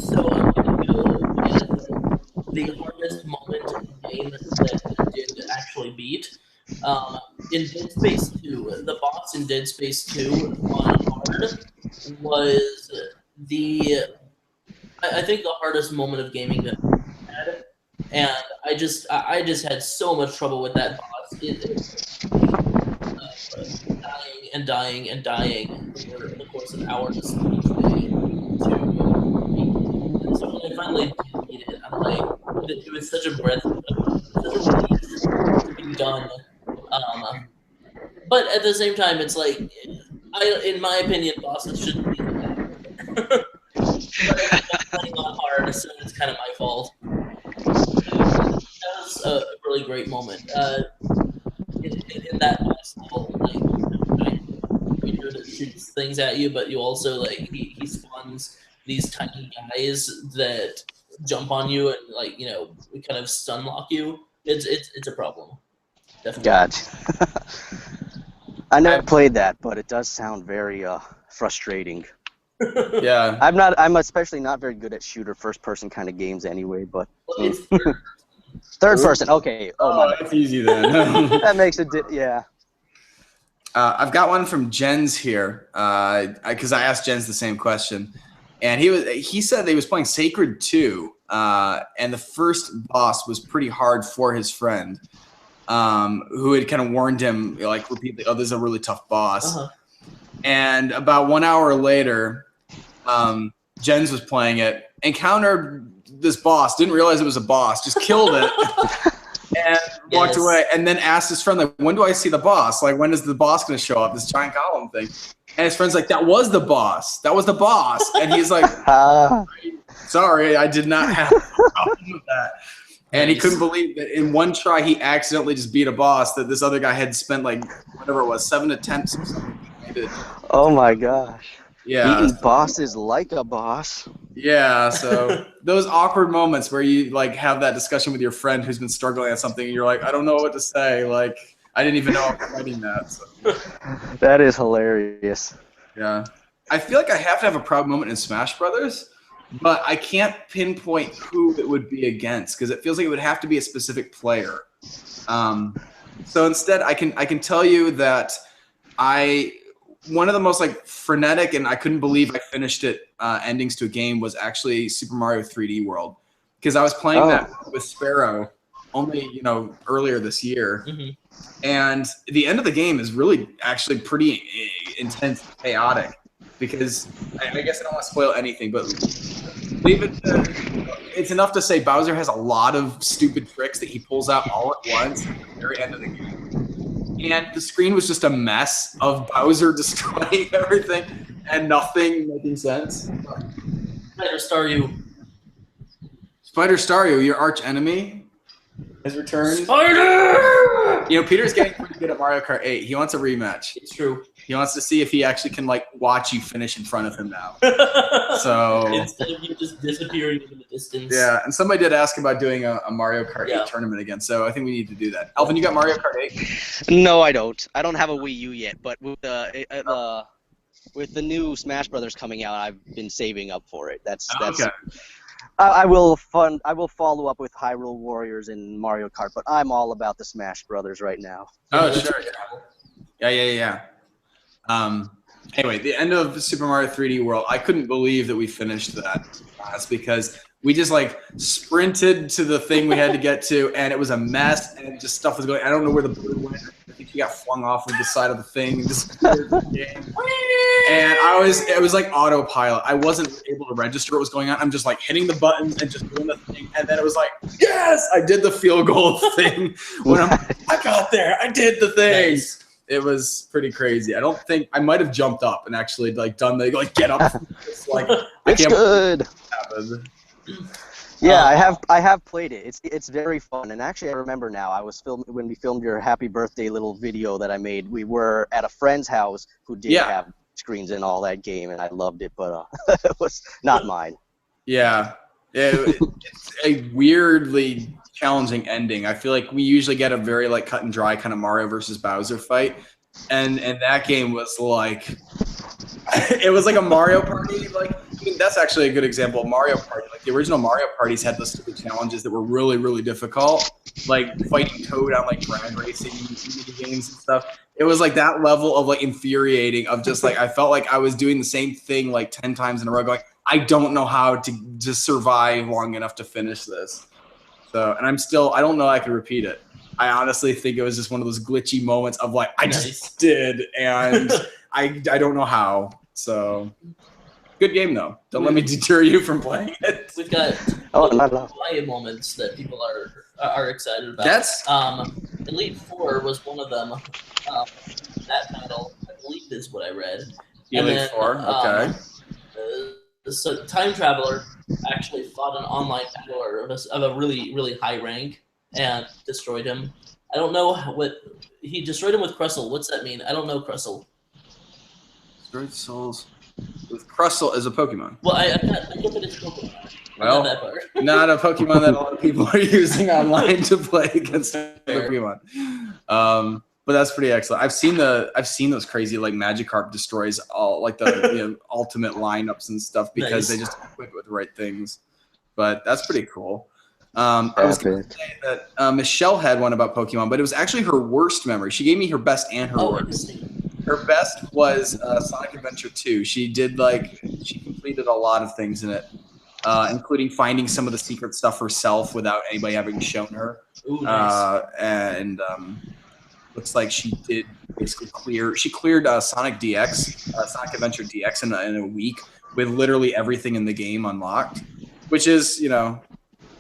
So I'm gonna go with the hardest moment in the game that I did actually beat. In Dead Space 2, the boss in Dead Space 2 on hard was I think the hardest moment of gaming that I had, and I just had so much trouble with that boss. Dying and dying and dying over the course of hours each day to so when I finally did beat it, I'm like, it was such a breath, such a relief to be done. But at the same time, it's like, in my opinion, bosses shouldn't be that. But I'm playing on hard, so it's kind of my fault. That was a really great moment. In that boss level, like, creature that shoots things at you, but you also like he spawns these tiny guys that jump on you and like kind of stun lock you. It's a problem. Definitely. Gotcha. I never played that, but it does sound very frustrating. Yeah. I'm especially not very good at shooter first person kind of games anyway, but Well, it's third person. Okay. Oh, that's easy then. That makes it yeah. I've got one from Jens here because I asked Jens the same question, and he said that he was playing Sacred 2, and the first boss was pretty hard for his friend, who had kind of warned him like repeatedly, "Oh, this is a really tough boss." Uh-huh. And about 1 hour later, Jens was playing it, encountered this boss, didn't realize it was a boss, just killed it. And walked away, and then asked his friend, like, when do I see the boss? Like, when is the boss going to show up, this giant column thing? And his friend's like, that was the boss. That was the boss. And he's like, sorry, I did not have a problem with that. And he couldn't believe that in one try, he accidentally just beat a boss that this other guy had spent, like, whatever it was, 7 attempts or something. Oh, my gosh. Yeah. Beating bosses like a boss. Yeah, so those awkward moments where you like have that discussion with your friend who's been struggling at something, and you're like, I don't know what to say. Like, I didn't even know I was writing that. So. That is hilarious. Yeah, I feel like I have to have a proud moment in Smash Brothers, but I can't pinpoint who it would be against because it feels like it would have to be a specific player. So instead, I can tell you that one of the most like frenetic and I couldn't believe I finished it endings to a game was actually Super Mario 3D World, because I was playing that with Sparrow only earlier this year, and the end of the game is really actually pretty intense, and chaotic, because I guess I don't want to spoil anything, but leave it. It's enough to say Bowser has a lot of stupid tricks that he pulls out all at once at the very end of the game. And the screen was just a mess of Bowser destroying everything and nothing making sense. Spider Staryu. Spider Staryu, your arch enemy, has returned. Spider! Peter's getting pretty good at Mario Kart 8. He wants a rematch. It's true. He wants to see if he actually can watch you finish in front of him now. So instead of you just disappearing into the distance. Yeah, and somebody did ask about doing a Mario Kart 8 tournament again, so I think we need to do that. Alvin, you got Mario Kart 8? No, I don't. I don't have a Wii U yet, but with the new Smash Brothers coming out, I've been saving up for it. That's okay. I will follow up with Hyrule Warriors and Mario Kart, but I'm all about the Smash Brothers right now. Oh, sure. Yeah. Anyway, the end of Super Mario 3D World, I couldn't believe that we finished that class because we just sprinted to the thing we had to get to, and it was a mess, and just stuff was going. I don't know where the bird went. I think he got flung off of the side of the thing and disappeared from the game. And it was like autopilot. I wasn't able to register what was going on. I'm just hitting the buttons and just doing the thing, and then it was like, yes, I did the field goal thing. When I got there, I did the thing. Nice. It was pretty crazy. I don't think I might have jumped up and actually done the get up. It's it's good. Yeah, I have played it. It's very fun, and actually I remember now. I was when we filmed your happy birthday little video that I made. We were at a friend's house who did have screens in all that game, and I loved it, but it was not mine. Yeah, it's a weirdly challenging ending. I feel like we usually get a very cut and dry kind of Mario versus Bowser fight, and that game was like, it was like a Mario Party. Like, I mean, that's actually a good example of Mario Party. Like the original Mario Parties had those stupid challenges that were really, really difficult, like fighting Toad on like drag racing games and stuff. It was like that level of like infuriating of just like I felt like I was doing the same thing like 10 times in a row, going, I don't know how to just survive long enough to finish this. So, and I don't know I could repeat it. I honestly think it was just one of those glitchy moments of like, I just did, and I don't know how. So, good game though. Don't let me deter you from playing it. We've got quiet moments that people are excited about. That's Elite Four was one of them. That title, I believe, is what I read. Elite Four. Okay. So Time Traveler actually fought an online battler of a really, really high rank and destroyed him. I don't know what he destroyed him with Crustle. What's that mean? I don't know Crustle. Destroyed souls with Crustle is a Pokemon. Well, I get that it's Pokemon. Well, that part. not a Pokemon that a lot of people are using online to play against other Pokemon. But that's pretty excellent. I've seen those crazy like Magikarp destroys all like the ultimate lineups and stuff because they just equip it with the right things. But that's pretty cool. I was going to say that Michelle had one about Pokemon, but it was actually her worst memory. She gave me her best and her worst. Her best was Sonic Adventure 2. She completed a lot of things in it, including finding some of the secret stuff herself without anybody having shown her. Ooh, nice. And looks like she did basically cleared Sonic DX, Sonic Adventure DX in a week with literally everything in the game unlocked, which is,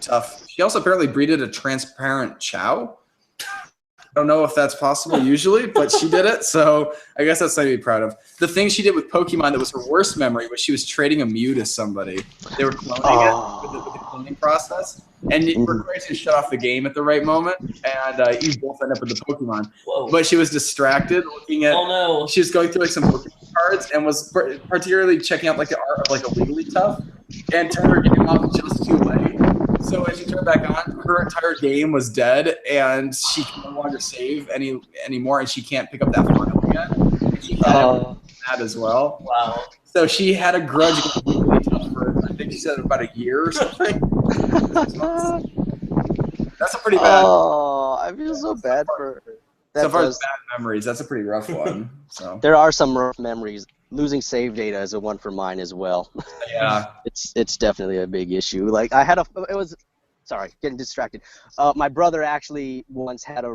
tough. She also apparently breeded a transparent Chow. I don't know if that's possible usually, but she did it, so I guess that's something to be proud of. The thing she did with Pokemon that was her worst memory was she was trading a Mew to somebody. They were cloning it with the cloning process, and it required you to shut off the game at the right moment, and you both end up with the Pokemon. Whoa. But she was distracted looking at. Oh no! She was going through like some Pokemon cards and was particularly checking out like the art of like a Wigglytuff, and turned her game off just too late. So as she turned back on, her entire game was dead, and she can no longer save anymore, and she can't pick up that file again. And she had that as well. Wow. So she had a grudge against Wigglytuff for, I think she said about a year or something. That's a pretty bad. Oh, I feel so bad for her. So far as bad memories, that's a pretty rough one. So there are some rough memories. Losing save data is a one for mine as well. Yeah, it's definitely a big issue. Like getting distracted. My brother actually once had a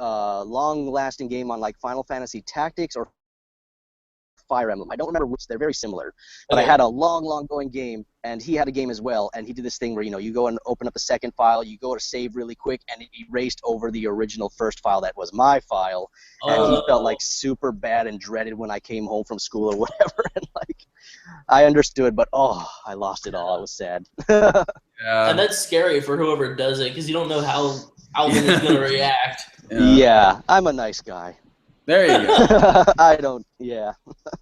long-lasting game on like Final Fantasy Tactics or Fire Emblem. I don't remember which. They're very similar. But I had a long going game, and he had a game as well. And he did this thing where you go and open up a second file, you go to save really quick, and it erased over the original first file that was my file. And he felt like super bad and dreaded when I came home from school or whatever. And like, I understood, but I lost it all. I was sad. yeah. And that's scary for whoever does it because you don't know how Alvin is going to react. Yeah, I'm a nice guy. There you go. I don't. Yeah.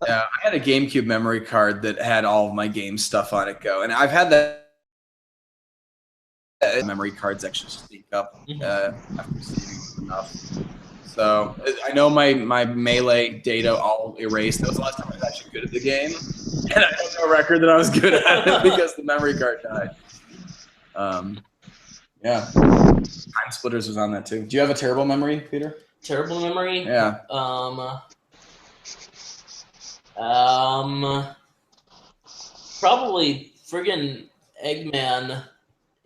Yeah, I had a GameCube memory card that had all of my game stuff on it go, and I've had that memory cards actually sneak up after saving enough. So I know my Melee data all erased. That was the last time I was actually good at the game, and I have no record that I was good at it because the memory card died. Yeah, Time Splitters was on that too. Do you have a terrible memory, Peter? Terrible memory? Yeah. Probably friggin' Eggman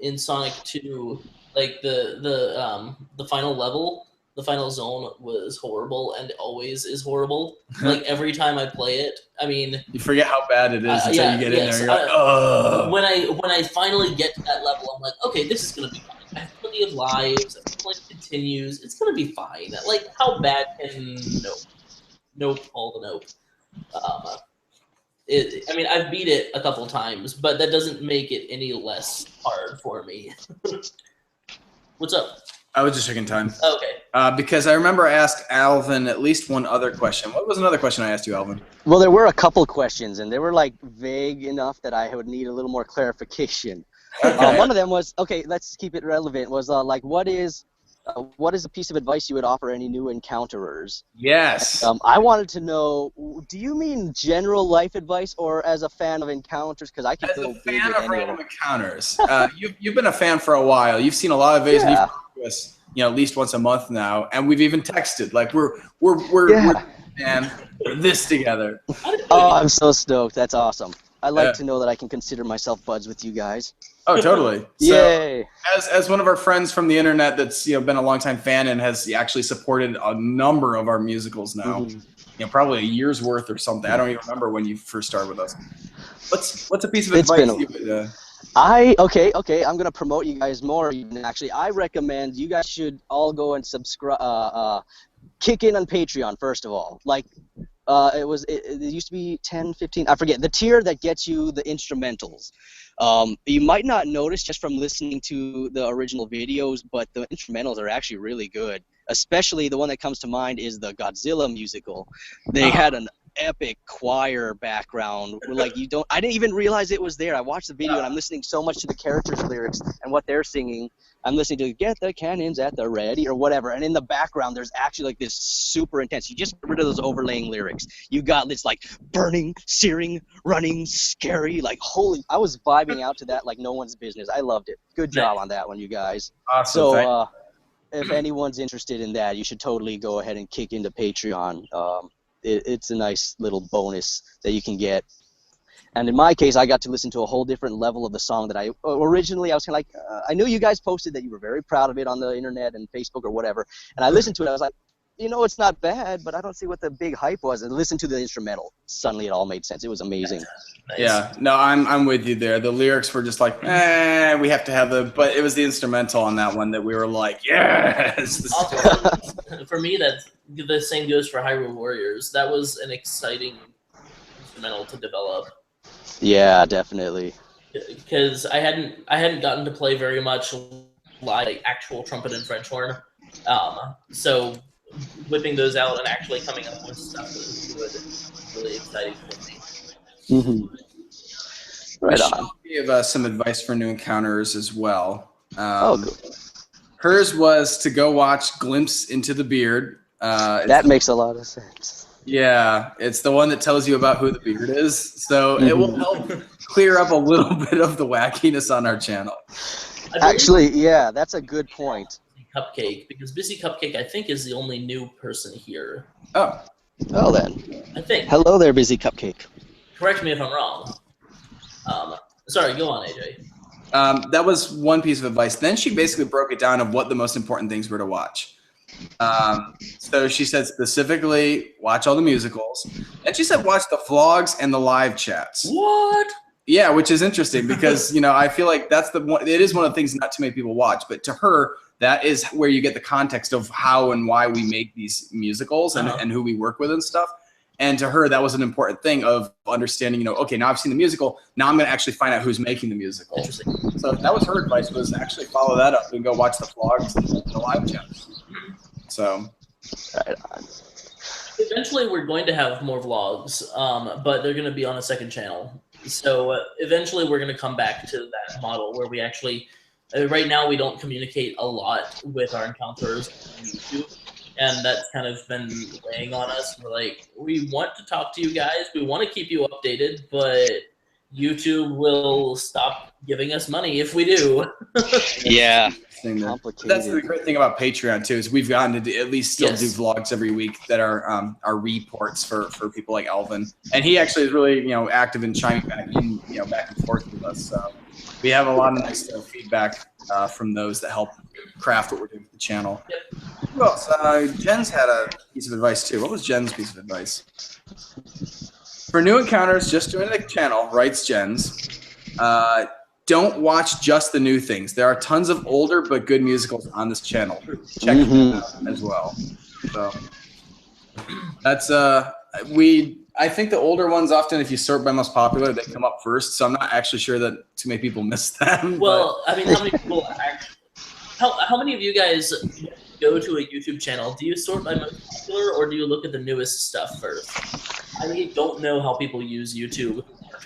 in Sonic 2. Like the final level, the final zone was horrible and always is horrible. Like every time I play it, I mean, you forget how bad it is until you get in there. You're like, oh. When I finally get to that level, I'm like, okay, this is gonna be fine. I have plenty of lives. Play continues. It's gonna be fine. Like, how bad can nope, all the nope. I mean, I've beat it a couple times, but that doesn't make it any less hard for me. What's up? I was just checking time. Okay. Because I remember I asked Alvin at least one other question. What was another question I asked you, Alvin? Well, there were a couple questions, and they were like vague enough that I would need a little more clarification. Okay. One of them was, okay, let's keep it relevant, was like, what is what is a piece of advice you would offer any new encounterers? Yes. I wanted to know, do you mean general life advice or as a fan of encounters? Because I can As go a big fan with of any of Random them. Encounters, you've been a fan for a while. You've seen a lot of videos. And you've Yeah. talked to us, at least once a month now, and we've even texted. Like we're Yeah. and we're this together. Oh, I'm so stoked. That's awesome. I like Yeah. to know that I can consider myself buds with you guys. Oh, totally. So, Yay. as one of our friends from the internet that's been a longtime fan and has actually supported a number of our musicals now, Mhm. probably a year's worth or something. I don't even remember when you first started with us. What's a piece of It's advice been a- you would? Okay. I'm gonna promote you guys more. Even actually, I recommend you guys should all go and subscribe. Kick in on Patreon first of all. Like, it used to be 10, 15. I forget the tier that gets you the instrumentals. You might not notice just from listening to the original videos, but the instrumentals are actually really good. Especially the one that comes to mind is the Godzilla musical. They had an epic choir background. Like I didn't even realize it was there. I watched the video and I'm listening so much to the characters' lyrics and what they're singing. I'm listening to "Get the Cannons at the Ready" or whatever, and in the background there's actually like this super intense. You just get rid of those overlaying lyrics. You got this like burning, searing, running, scary. Like holy, I was vibing out to that like no one's business. I loved it. Good job on that one, you guys. Awesome. So if anyone's interested in that, you should totally go ahead and kick into Patreon. It's a nice little bonus that you can get. And in my case, I got to listen to a whole different level of the song that I originally, I was kind of like, I knew you guys posted that you were very proud of it on the internet and Facebook or whatever. And I listened to it. I was like, it's not bad, but I don't see what the big hype was. And listen to the instrumental. Suddenly it all made sense. It was amazing. Nice. Yeah, no, I'm with you there. The lyrics were just like, we have to have but it was the instrumental on that one that we were like, yes. Also, for me, the same goes for Hyrule Warriors. That was an exciting instrumental to develop. Yeah, definitely. Because I hadn't gotten to play very much like actual trumpet and French horn. So whipping those out and actually coming up with stuff that was good was really exciting for me. Mm-hmm. Right on. Give us some advice for new encounters as well. Good. Hers was to go watch Glimpse into the Beard. That makes a lot of sense. Yeah, it's the one that tells you about who the beard is. So it will help clear up a little bit of the wackiness on our channel. Actually, yeah, that's a good point. Cupcake, because Busy Cupcake, I think, is the only new person here. Oh. Well then. I think. Hello there, Busy Cupcake. Correct me if I'm wrong. Sorry, go on, AJ. That was one piece of advice. Then she basically broke it down of what the most important things were to watch. So she said specifically, watch all the musicals. And she said watch the vlogs and the live chats. What? Yeah, which is interesting because, I feel like that's it is one of the things not too many people watch. But to her, that is where you get the context of how and why we make these musicals and who we work with and stuff. And to her, that was an important thing of understanding, okay, now I've seen the musical. Now I'm going to actually find out who's making the musical. Interesting. So that was her advice, was actually follow that up and go watch the vlogs and the live chats. So. Right on. Eventually, we're going to have more vlogs, but they're going to be on a second channel. So eventually, we're going to come back to that model where we actually, right now, we don't communicate a lot with our encounters on YouTube. And that's kind of been weighing on us. We're like, we want to talk to you guys. We want to keep you updated, but YouTube will stop giving us money if we do. Yeah. Complicated. That's the great thing about Patreon too, is we've gotten to at least still do vlogs every week that are reports for people like Alvin, and he actually is really active in chiming back in back and forth with us. So we have a lot of nice feedback from those that help craft what we're doing with the channel. Yep. Who else? Jen's had a piece of advice too. What was Jen's piece of advice? For new encounters, just join the channel, writes Jen's. Don't watch just the new things. There are tons of older but good musicals on this channel. Check them out as well. So that's I think the older ones often, if you sort by most popular, they come up first. So I'm not actually sure that too many people miss them. Well, I mean, how many people actually? How many of you guys go to a YouTube channel? Do you sort by most popular, or do you look at the newest stuff first? I really don't know how people use YouTube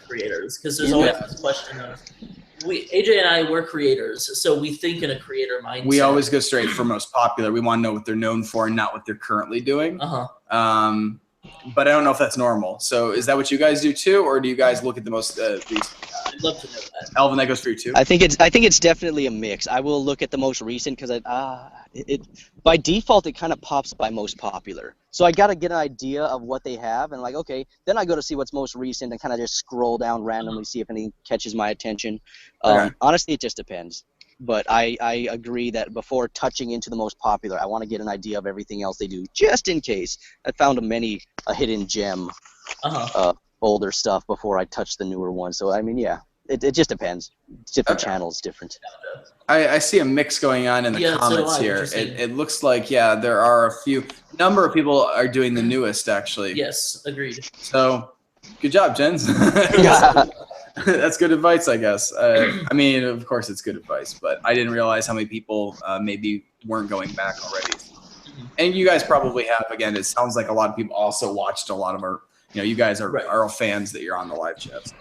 creators, because there's always this question of, AJ and I, we're creators, so we think in a creator mindset. We always go straight for most popular. We want to know what they're known for and not what they're currently doing. But I don't know if that's normal. So is that what you guys do too, or do you guys look at the most recent? I'd love to know that. Alvin, that goes for you too. I think it's definitely a mix. I will look at the most recent because it by default it kind of pops by most popular. So I got to get an idea of what they have and like, okay, then I go to see what's most recent and kind of just scroll down randomly, see if anything catches my attention. Okay. Honestly, it just depends. But I agree that before touching into the most popular, I want to get an idea of everything else they do, just in case. I found a hidden gem, older stuff before I touch the newer one. So I mean, yeah, it just depends. Different channels, different. I see a mix going on in the comments here. It looks like, yeah, there are a number of people are doing the newest actually. Yes, agreed. So good job, Jens. That's good advice, I guess. I mean, of course it's good advice, but I didn't realize how many people maybe weren't going back already. And you guys probably have. Again, it sounds like a lot of people also watched a lot of our, you guys are all fans that you're on the live chat.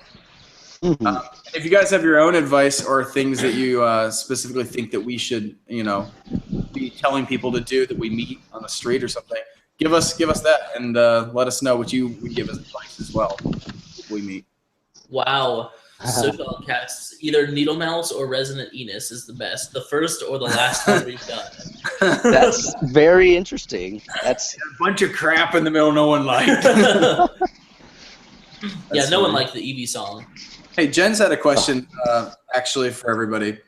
If you guys have your own advice or things that you specifically think that we should, be telling people to do that we meet on the street or something, give us that and let us know what you would give us advice as well if we meet. Wow. Social outcasts, either Needle Mouse or Resident Enos is the best. The first or the last one we've done. That's very interesting. That's a bunch of crap in the middle no one liked. Yeah, no one liked the Eevee song. Hey, Jen's had a question actually for everybody.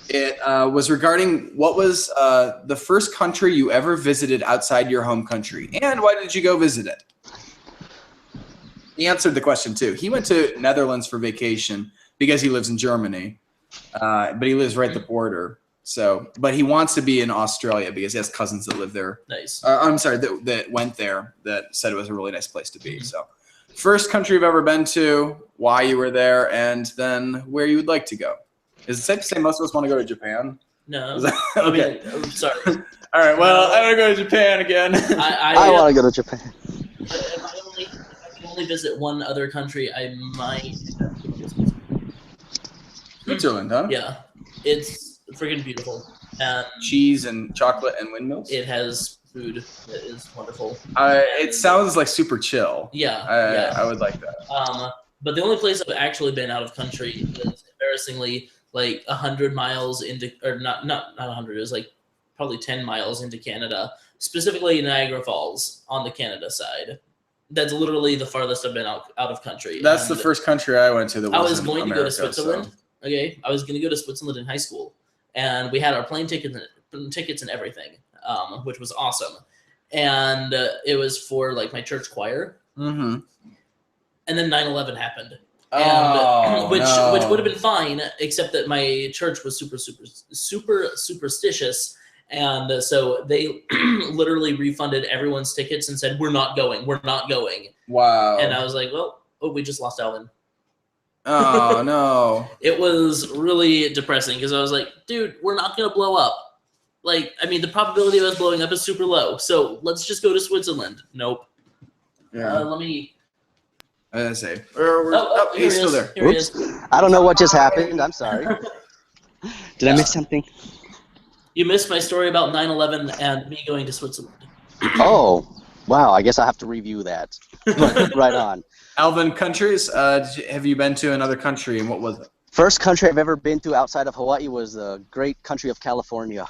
It was regarding what was the first country you ever visited outside your home country, and why did you go visit it? He answered the question too. He went to Netherlands for vacation because he lives in Germany, but he lives right at the border. So, but he wants to be in Australia because he has cousins that live there. Nice. I'm sorry, that went there that said it was a really nice place to be. So, first country you've ever been to, why you were there, and then where you would like to go. Is it safe to say most of us want to go to Japan? No. Okay. I'm sorry. All right. Well, I want to go to Japan again. I want to go to Japan. If I can only visit one other country, I might. Switzerland, huh? Yeah, it's freaking beautiful. And cheese and chocolate and windmills. It has food that is wonderful. It sounds like super chill. Yeah, I would like that. But the only place I've actually been out of country is embarrassingly like 100 miles into, or not 100. It was like probably 10 miles into Canada, specifically Niagara Falls on the Canada side. That's literally the farthest I've been out of country. That's the first country I went to that wasn't I was going America, to go to Switzerland. So. Okay, I was going to go to Switzerland in high school, and we had our plane tickets and everything, which was awesome. And it was for like my church choir. Mm-hmm. And then 9/11 happened. Which would have been fine, except that my church was super superstitious, and so they literally refunded everyone's tickets and said, we're not going. Wow. And I was like, well, we just lost Alvin. Oh no. It was really depressing because I was like, dude, we're not gonna blow up. Like, I mean, the probability of us blowing up is super low, so let's just go to Switzerland. Nope. Yeah. Let me. I say. He's still there. Here he is. I don't know what just happened. I'm sorry. Did I miss something? You missed my story about 9/11 and me going to Switzerland. Oh, wow. I guess I have to review that. Right on. Alvin, countries, have you been to another country, and what was it? First country I've ever been to outside of Hawaii was the great country of California.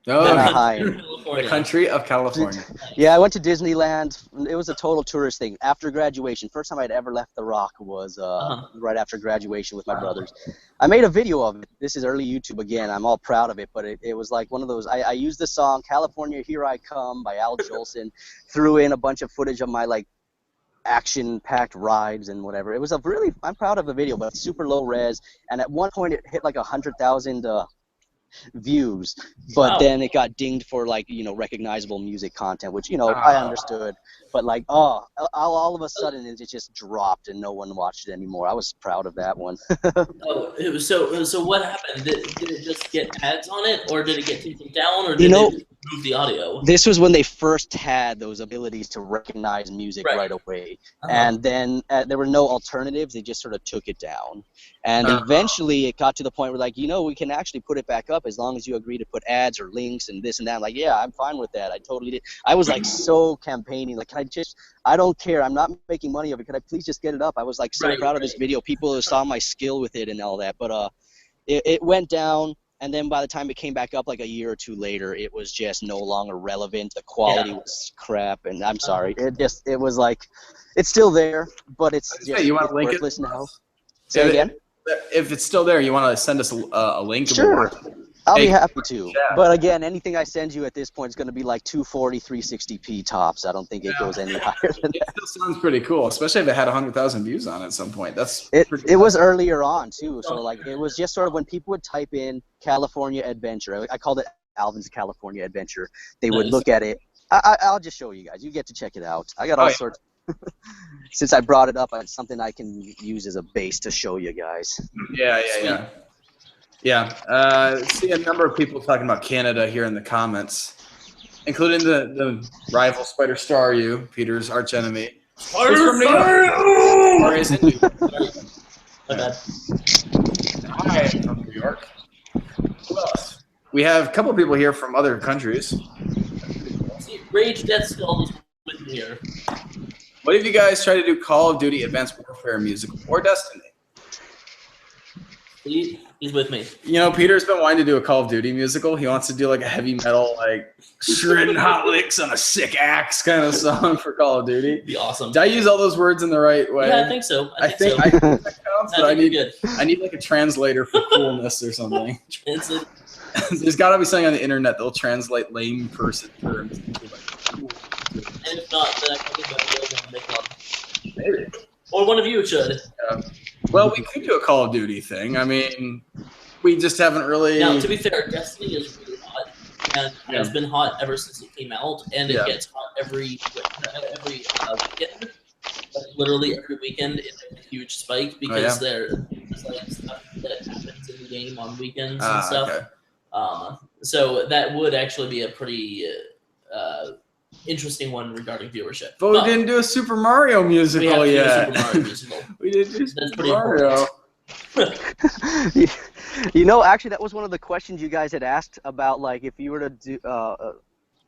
Oh, The country of California. Yeah, I went to Disneyland. It was a total tourist thing. After graduation, first time I'd ever left the Rock was right after graduation with my brothers. I made a video of it. This is early YouTube again. I'm all proud of it, but it was like one of those. I used the song "California Here I Come" by Al Jolson, threw in a bunch of footage of my like action-packed rides and whatever. It was I'm proud of the video, but super low res. And at one point, it hit like 100,000 views, but then it got dinged for like recognizable music content, which I understood, but like all of a sudden it just dropped and no one watched it anymore. I was proud of that one. So what happened? Did it just get ads on it, or did it get taken down, or move the audio. This was when they first had those abilities to recognize music right away. And then there were no alternatives. They just sort of took it down. And eventually it got to the point where, like, we can actually put it back up as long as you agree to put ads or links and this and that. I'm like, yeah, I'm fine with that. I totally did. I was like so campaigning. Like, I don't care. I'm not making money of it. Could I please just get it up? I was like so proud of this video. People saw my skill with it and all that. But it went down. And then by the time it came back up like a year or two later, it was just no longer relevant. The quality was crap, and I'm sorry. It was like, it's still there, but it's just you want to link worthless it? now. Say again? If it's still there, you want to send us a link? Sure. I'll be happy to. But again, anything I send you at this point is going to be like 240, 360p tops. I don't think it goes any higher than that. It still sounds pretty cool, especially if it had 100,000 views on it at some point. It was earlier on too, so like it was just sort of when people would type in California Adventure. I called it Alvin's California Adventure. They would look at it. I'll just show you guys. You get to check it out. I got all sorts. Since I brought it up, it's something I can use as a base to show you guys. Yeah. See a number of people talking about Canada here in the comments, including the rival Spider Star U, Peter's archenemy. Spider Star is in New York. My bad. Hi, from New York. Who else? We have a couple of people here from other countries. See, Rage Death Skull is with me here. What if you guys try to do Call of Duty Advanced Warfare musical or Destiny? He's with me. Peter's been wanting to do a Call of Duty musical. He wants to do like a heavy metal, like shredding hot licks on a sick axe kind of song for Call of Duty. Be awesome. Did I use all those words in the right way? Yeah, I think so. I think that counts, but I need like a translator for coolness or something. There's got to be something on the internet that'll translate lame person terms into like cool. And if not, then I think I'll make one. Maybe. Or one of you should. Well, we could do a Call of Duty thing. I mean, we just haven't really. Now, to be fair, Destiny is really hot, and it's been hot ever since it came out, and it gets hot every weekend. Like, literally every weekend, it's a huge spike because there's like stuff that happens in the game on weekends and stuff. Okay. So that would actually be a pretty interesting one regarding viewership. But we didn't do a Super Mario musical yet. We didn't do Super Mario. Actually, that was one of the questions you guys had asked about, like, if you were to do,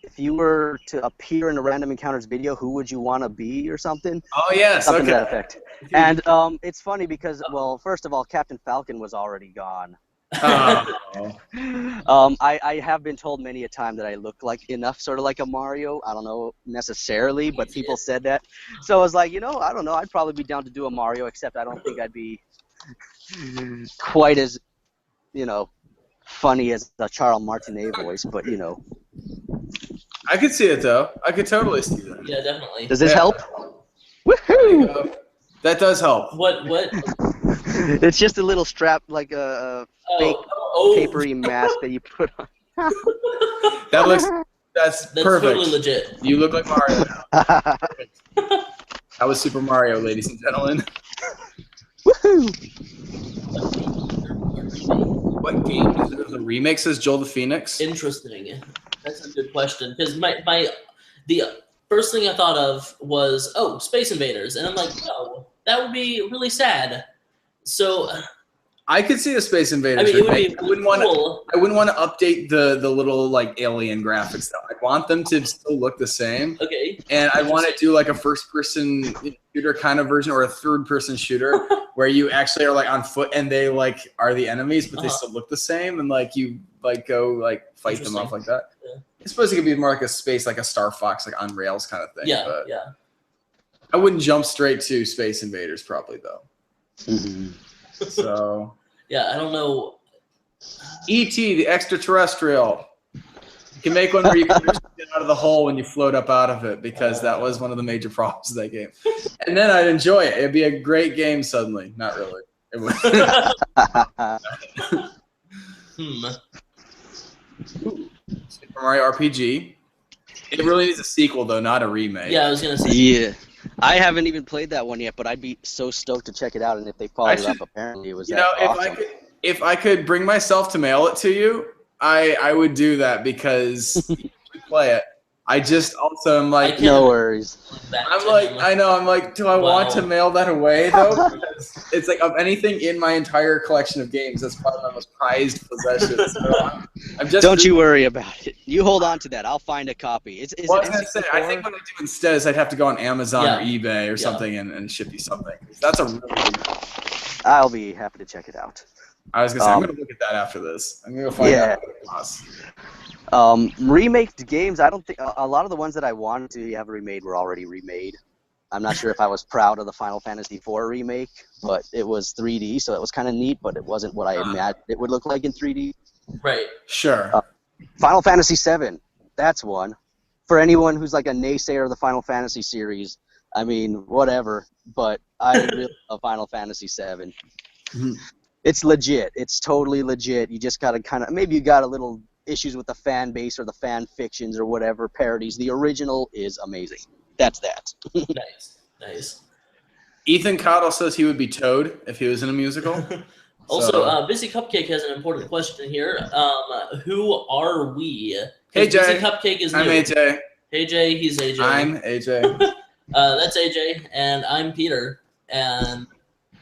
if you were to appear in a Random Encounters video, who would you want to be or something? Oh yes, something to that effect. And it's funny because, well, first of all, Captain Falcon was already gone. I have been told many a time that I look sort of like a Mario. I don't know necessarily, but people said that. So I was like, I don't know. I'd probably be down to do a Mario, except I don't think I'd be quite as, funny as the Charles Martinet voice. But I could see it though. I could totally see that. Yeah, definitely. Does this help? Woohoo! That does help. What? It's just a little strap, like a fake papery mask that you put on. That's perfect. Totally legit. You look like Mario now. That was Super Mario, ladies and gentlemen. Woohoo! What game is it? The remake says Joel the Phoenix. Interesting. That's a good question because the first thing I thought of was Space Invaders, and I'm like, no, that would be really sad. So I could see a Space Invaders. I mean, it would be I wouldn't want to update the little like alien graphics though. I want them to still look the same. Okay. And I want to do like a first-person shooter kind of version or a third-person shooter where you actually are like on foot and they like are the enemies, but they still look the same, and like you like go like fight them off like that. Yeah. I suppose it could be more like a space, like a Star Fox, like on rails kind of thing. Yeah. But yeah. I wouldn't jump straight to Space Invaders probably though. Mm-hmm. So. Yeah, I don't know. E.T. the extraterrestrial. You can make one where you can just get out of the hole when you float up out of it, because that was one of the major problems of that game. And then I'd enjoy it. It'd be a great game suddenly. Not really. It would. Super Mario RPG. It really needs a sequel though, not a remake. Yeah, I was gonna say. Yeah. I haven't even played that one yet, but I'd be so stoked to check it out. And if they followed it up, apparently it was awesome. If I could bring myself to mail it to you, I would do that, because play it. I just also am like, I can't- No worries. I'm like, I know, I'm like, do I want to Wow. mail that away though? Because it's like of anything in my entire collection of games, that's probably my most prized possession. So I'm just. Don't you worry about it. You hold on to that. I'll find a copy. Is Well, I it was gonna say, I think N64? what I do instead is I'd have to go on Amazon or Yeah. eBay or Yeah. something and ship you something. That's a really good. I'll be happy to check it out. I was gonna say, I'm Um, gonna look at that after this. I'm gonna go find Yeah. out what it costs. Remake games, I don't think a lot of the ones that I wanted to have remade were already remade. I'm not sure if I was proud of the Final Fantasy IV remake, but it was 3D, so it was kind of neat, but it wasn't what I imagined it would look like in 3D. Right. Sure. Final Fantasy VII, that's one. For anyone who's like a naysayer of the Final Fantasy series, I mean, whatever, but I really love Final Fantasy VII. Mhm. It's legit. It's totally legit. You just gotta maybe you got a little issues with the fan base or the fan fictions or whatever parodies. The original is amazing. That's that. Nice. Ethan Cottle says he would be Toad if he was in a musical. Also, So- Busy Cupcake has an important question here. Who are we? 'Cause Hey, Busy Jay. Cupcake is new. I'm AJ. Hey Jay, he's AJ. I'm AJ. That's AJ, and I'm Peter, and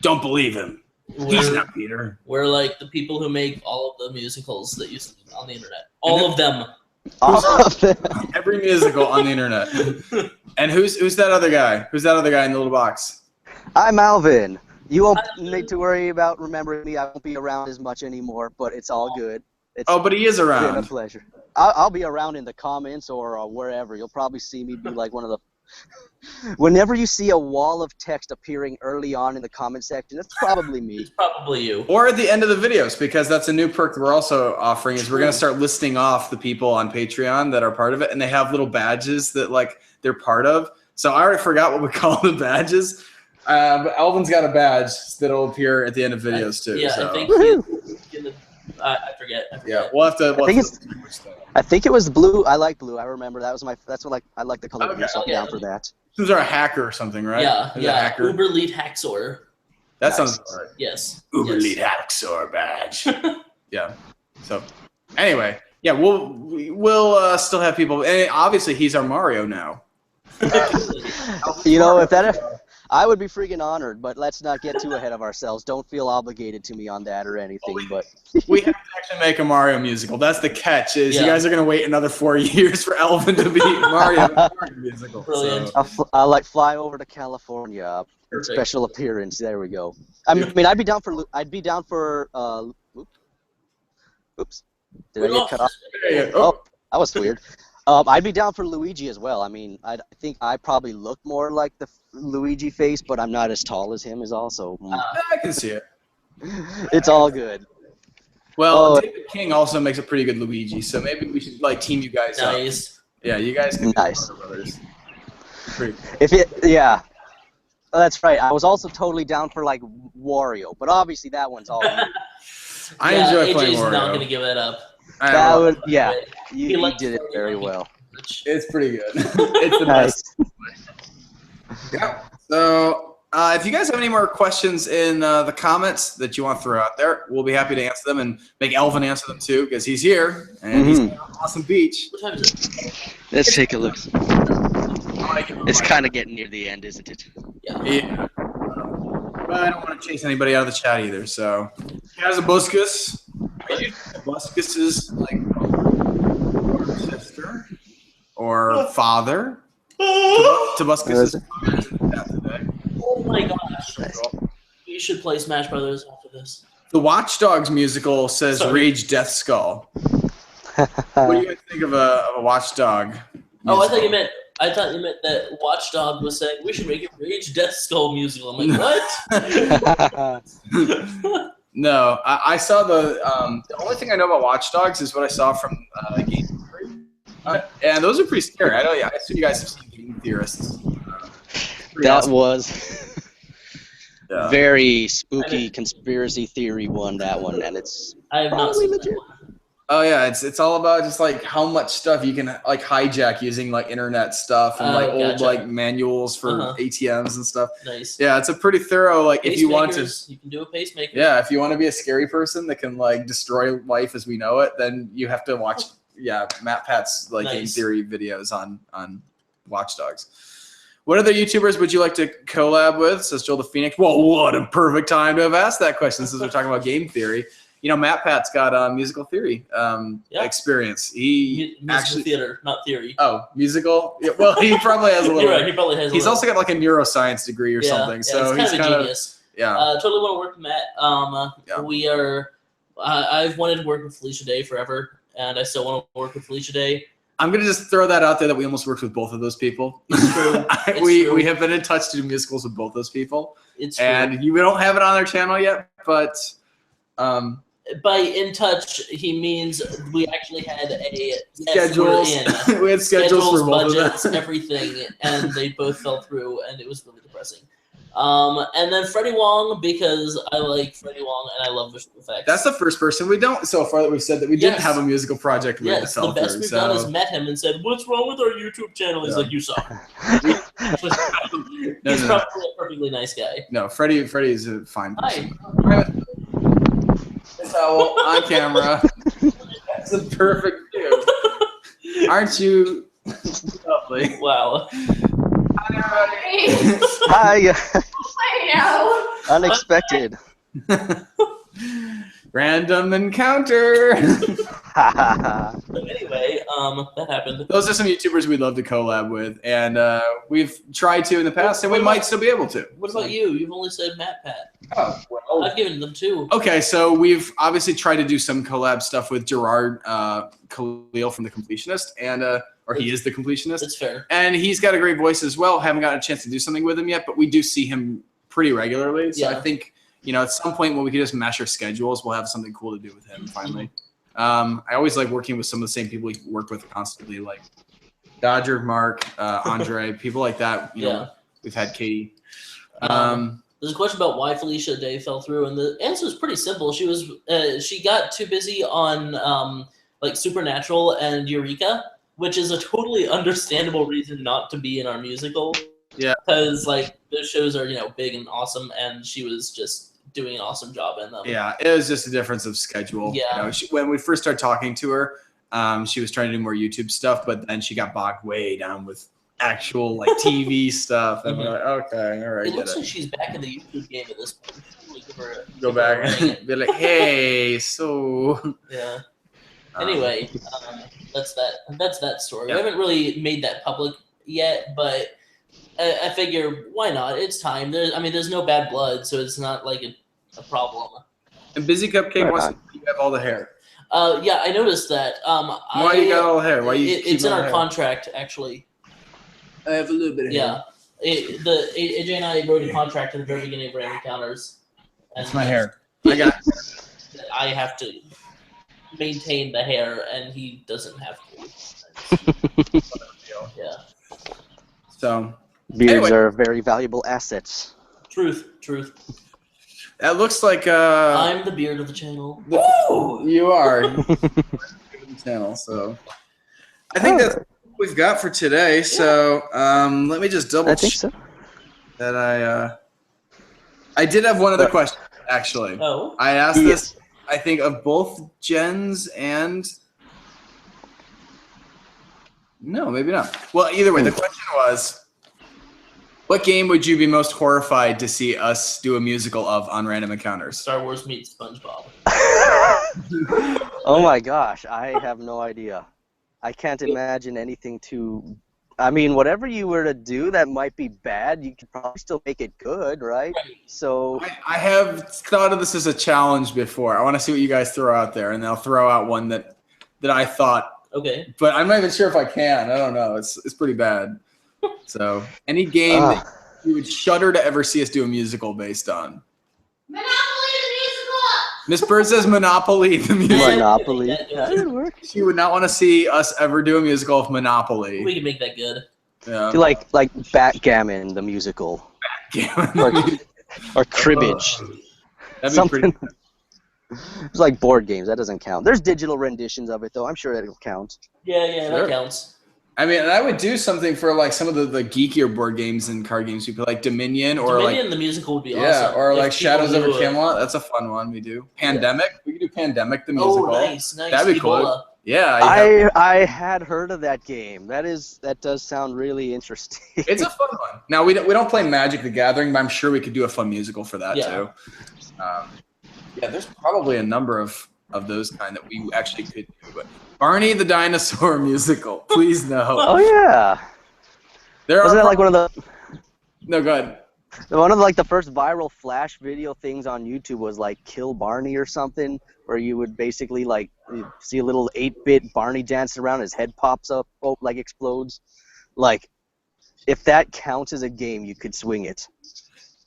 Don't believe him. He's we're, not Peter. we're like the people who make all of the musicals that you see on the internet. All of them. All of them. Every musical on the internet. And who's that other guy? Who's that other guy in the little box? I'm Alvin. You won't need to worry about remembering me. I won't be around as much anymore, but it's all good. It's Oh, but he is been a around. pleasure. I'll be around in the comments or wherever. You'll probably see me be like one of the. Whenever you see a wall of text appearing early on in the comment section, that's probably me. It's probably you. Or at the end of the videos, because that's a new perk that we're also offering. Is we're gonna start listing off the people on Patreon that are part of it, and they have little badges that like they're part of. So I already forgot what we call the badges. But Alvin's got a badge that'll appear at the end of videos too. Yeah, so. I think I forget. Yeah, we'll have to. I think it was blue. I like blue. I remember that was that's what I like the color blue, Okay. so I'm down for that. These are a hacker or something, right? Yeah, There's a hacker. Uber Lead Haxor. That Nice. sounds all right. Yes. Uber yes. Lead Haxor badge. Yeah. So anyway, yeah, we'll still have people, and obviously he's our Mario now. You know, if I would be freaking honored, but let's not get too ahead of ourselves. Don't feel obligated to me on that or anything. But We have to actually make a Mario musical. That's the catch. Is you Yeah. guys are gonna wait another 4 years for Elvin to be Mario musical. Brilliant. So, I'll like fly over to California. Perfect. Special appearance. There we go. I mean, I'd be down for. Oops. Did I get cut off? there you go. Oh, that was weird. I'd be down for Luigi as well. I mean, I think I probably look more like the Luigi face, but I'm not as tall as him. Is also. I can see it. It's all good. Well, Oh. David King also makes a pretty good Luigi, so maybe we should like team you guys up. Nice. Yeah, you guys can be Nice. Mario Brothers. Pretty. Yeah. Oh, that's right. I was also totally down for like Wario, but obviously that one's all. I Yeah, enjoy AJ's playing not Wario. gonna give it up. That would, yeah. He You likes did it Wario very Monkey well. Punch. It's pretty good. It's the best. Yeah. So if you guys have any more questions in the comments that you want to throw out there, we'll be happy to answer them and make Elvin answer them too because he's here and he's on an awesome beach. What time is it? Let's take a look. It's It's kind of getting near the end, isn't it? Yeah. But I don't want to chase anybody out of the chat either. So, as a Buscus, Buscus is like or sister or father. Tobuscus is today. Oh my gosh. You should play Smash Brothers after this. The Watch Dogs musical says Sorry. Rage Death Skull. What do you guys think of a Watch Dog? Oh, I musical? thought you meant that Watchdog was saying we should make a Rage Death Skull musical. I'm like, what? No, I saw the only thing I know about Watch Dogs is what I saw from Game Theory. And those are pretty scary. I assume you guys have seen Game Theorists. Pretty That awesome. was Yeah. very spooky conspiracy theory one. That one, and it's I have not probably seen legit. that one. Oh yeah, it's all about just like how much stuff you can like hijack using like internet stuff and like old Gotcha. like manuals for Uh-huh. ATMs and stuff. Nice. Yeah, it's a pretty thorough like if you want to. Pacemakers, you can do a pacemaker. Yeah, if you want to be a scary person that can like destroy life as we know it, then you have to watch yeah, Matt Pat's like game Nice. theory videos on Watch Dogs. What other YouTubers would you like to collab with? Says Joel the Phoenix. Well, what a perfect time to have asked that question since we're talking about game theory. You know, Matt Pat's got musical theory Yeah. experience. He Musical actually theater, not theory. musical. Yeah, well, he probably has a little. You're right. He probably has. He's a also got like a neuroscience degree or yeah, something. Yeah, So he's he's kind of a kind of genius. yeah. Totally want to work with Matt. Yeah. We are. I've wanted to work with Felicia Day forever, and I still want to work with Felicia Day. I'm gonna just throw that out there that we almost worked with both of those people. It's true. It's we true. we have been in touch to do musicals with both those people, It's true. and we don't have it on their channel yet. But By in touch, he means we actually had a schedules, Yes, we're in. we had schedules for both budgets, of them. everything, and they both fell through, and it was really depressing. And then Freddie Wong, because I like Freddie Wong and I love visual effects. That's the first person we don't so far that we've said that we didn't Yes. have a musical project with that yes. fell The best through. we've So done is met him and said, "What's wrong with our YouTube channel?" He's Yeah. like, "You suck." No, He's no, no. probably a perfectly nice guy. no, Freddie is a fine Hi. person. So on camera, that's a perfect view. Aren't you lovely? Wow. Hi, everybody. Hi. I know. Unexpected. Random encounter. So anyway, that happened. Those are some YouTubers we'd love to collab with, and we've tried to in the past, and we might still be able to. What about you? You've only said Matt Pat. Oh, well. I've given them two. Okay, so we've obviously tried to do some collab stuff with Gerard Khalil from The Completionist, and or he is The Completionist, That's fair. and he's got a great voice as well. Haven't gotten a chance to do something with him yet, but we do see him pretty regularly. So I Yeah. think at some point when we can just mesh our schedules, we'll have something cool to do with him finally. I always like working with some of the same people we work with constantly, like Dodger, Mark, Andre, people like that. You know, we've had Katie. There's a question about why Felicia Day fell through, and the answer is pretty simple. She got too busy on like Supernatural and Eureka, which is a totally understandable reason not to be in our musical. Yeah. Because like those shows are big and awesome, and she was just doing an awesome job in them. Yeah, it was just a difference of schedule. Yeah. When we first started talking to her, she was trying to do more YouTube stuff, but then she got bogged way down with actual like TV stuff. And we're like, okay, all right. It looks like she's back in the YouTube game at this point. We should really Go give her a back ring. and be like, hey, so. Yeah. Anyway, that's that story. Yeah. We haven't really made that public yet, but I figure why not? It's time. There's no bad blood, so it's not like a problem. And Busy Cupcake Right wants on. to keep up all the hair. Yeah, I noticed that. Why you got all the hair? Why you It's keep in all our the hair? contract, actually. I have a little bit of Yeah. AJ and I wrote a contract at the very beginning of Random Encounters. And That's my hair. I got I have to maintain the hair, and he doesn't have to. Yeah. So Beards Anyway. are very valuable assets. Truth. that looks like I'm the beard of the channel. you are channel. So I think that's what we've got for today. So let me just double I think check so. that I did have one other question actually. Oh. I asked this I think of both Jens and no, maybe not. Well, either way, the question was, what game would you be most horrified to see us do a musical of on Random Encounters? Star Wars meets SpongeBob. Oh my gosh, I have no idea. I can't imagine anything too. I mean, whatever you were to do that might be bad, you could probably still make it good, right? So, I have thought of this as a challenge before. I want to see what you guys throw out there, and then I'll throw out one that I thought, Okay. but I'm not even sure if I can. I don't know. It's pretty bad. So, any game that you would shudder to ever see us do a musical based on? Monopoly the musical. Miss Bird says Monopoly the musical. Monopoly. Yeah, That would work. She would not want to see us ever do a musical of Monopoly. We can make that good. Yeah. Like Backgammon, the musical, or Cribbage. That'd be Something. pretty. It's like board games. That doesn't count. There's digital renditions of it, though. I'm sure it'll count. Yeah, Sure. that counts. I mean, and I would do something for like some of the geekier board games and card games we play, like Dominion or Dominion the musical would be yeah, awesome. or If like people Shadows over knew it. Camelot. That's a fun one we do. Pandemic. We could do Pandemic the Oh, musical. nice. That'd be cool. Ebola. Yeah, I had heard of that game. That does sound really interesting. it's a fun one. Now we don't play Magic the Gathering, but I'm sure we could do a fun musical for that too. Yeah, there's probably a number of those kind that we actually could do. But Barney the Dinosaur musical, please no. Oh yeah. Wasn't that like one of the? No, go ahead. One of like the first viral Flash video things on YouTube was like Kill Barney or something, where you would basically like you see a little 8-bit Barney dancing around, his head pops up, like explodes. Like, if that counts as a game, you could swing it.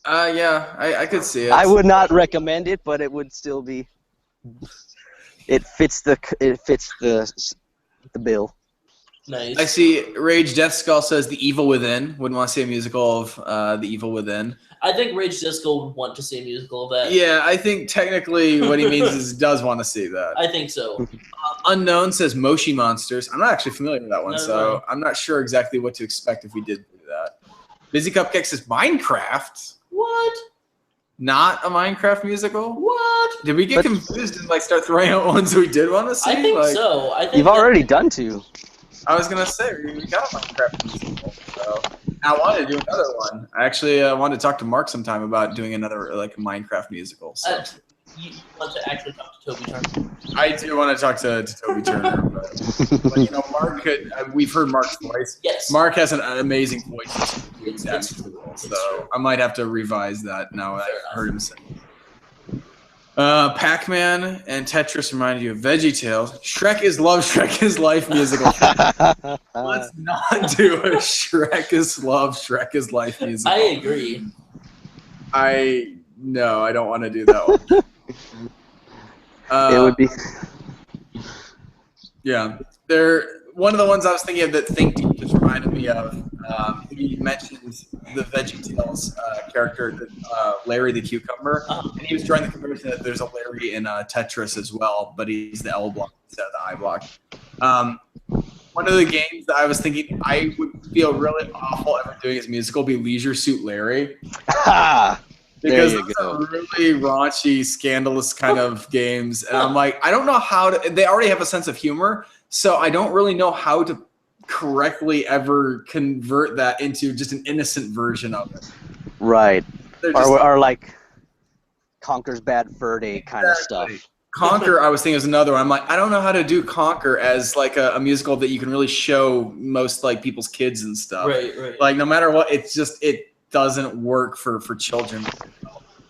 Yeah, I could see it. I would not recommend it, but it would still be. It fits the bill. Nice. I see Rage Death Skull says The Evil Within. Wouldn't want to see a musical of The Evil Within. I think Rage Disco would want to see a musical of that. Yeah, I think technically what he means is does want to see that. I think so. Unknown says Moshi Monsters. I'm not actually familiar with that one, No, so no. I'm not sure exactly what to expect if we did do that. Busy Cupcake says Minecraft. What? Not a Minecraft musical? What? Did we get confused and like start throwing out ones we did want to see? I think like, so. I think You've already done two. I was gonna say we got a Minecraft musical, so I wanted to do another one. I actually wanted to talk to Mark sometime about doing another like Minecraft musical. So. You want to actually talk to Toby Turner? I do want to talk to Toby Turner, but you know, Mark could. We've heard Mark's voice. Yes. Mark has an amazing voice. So I might have to revise that now. I heard him sing. Pac-Man and Tetris remind you of VeggieTales. Shrek is Love, Shrek is Life musical. Let's not do a Shrek is Love, Shrek is Life musical. I agree. No, I don't want to do that one. It would be. Yeah, one of the ones I was thinking of that Think Deep just reminded me of. He mentioned the VeggieTales character, Larry the Cucumber, and he was drawing the comparison that there's a Larry in Tetris as well, but he's the L block instead of the I block. One of the games that I was thinking I would feel really awful ever doing as musical be Leisure Suit Larry. Because There you those go. are really raunchy, scandalous kind of games. And I'm like, I don't know how to – they already have a sense of humor, so I don't really know how to correctly ever convert that into just an innocent version of it. Right. They're just Or like Conker's Bad Fur Day kind of Exactly. stuff. Conquer, I was thinking, is another one. I'm like, I don't know how to do Conquer as like a musical that you can really show most like people's kids and stuff. Right. Like no matter what, it's just it doesn't work for children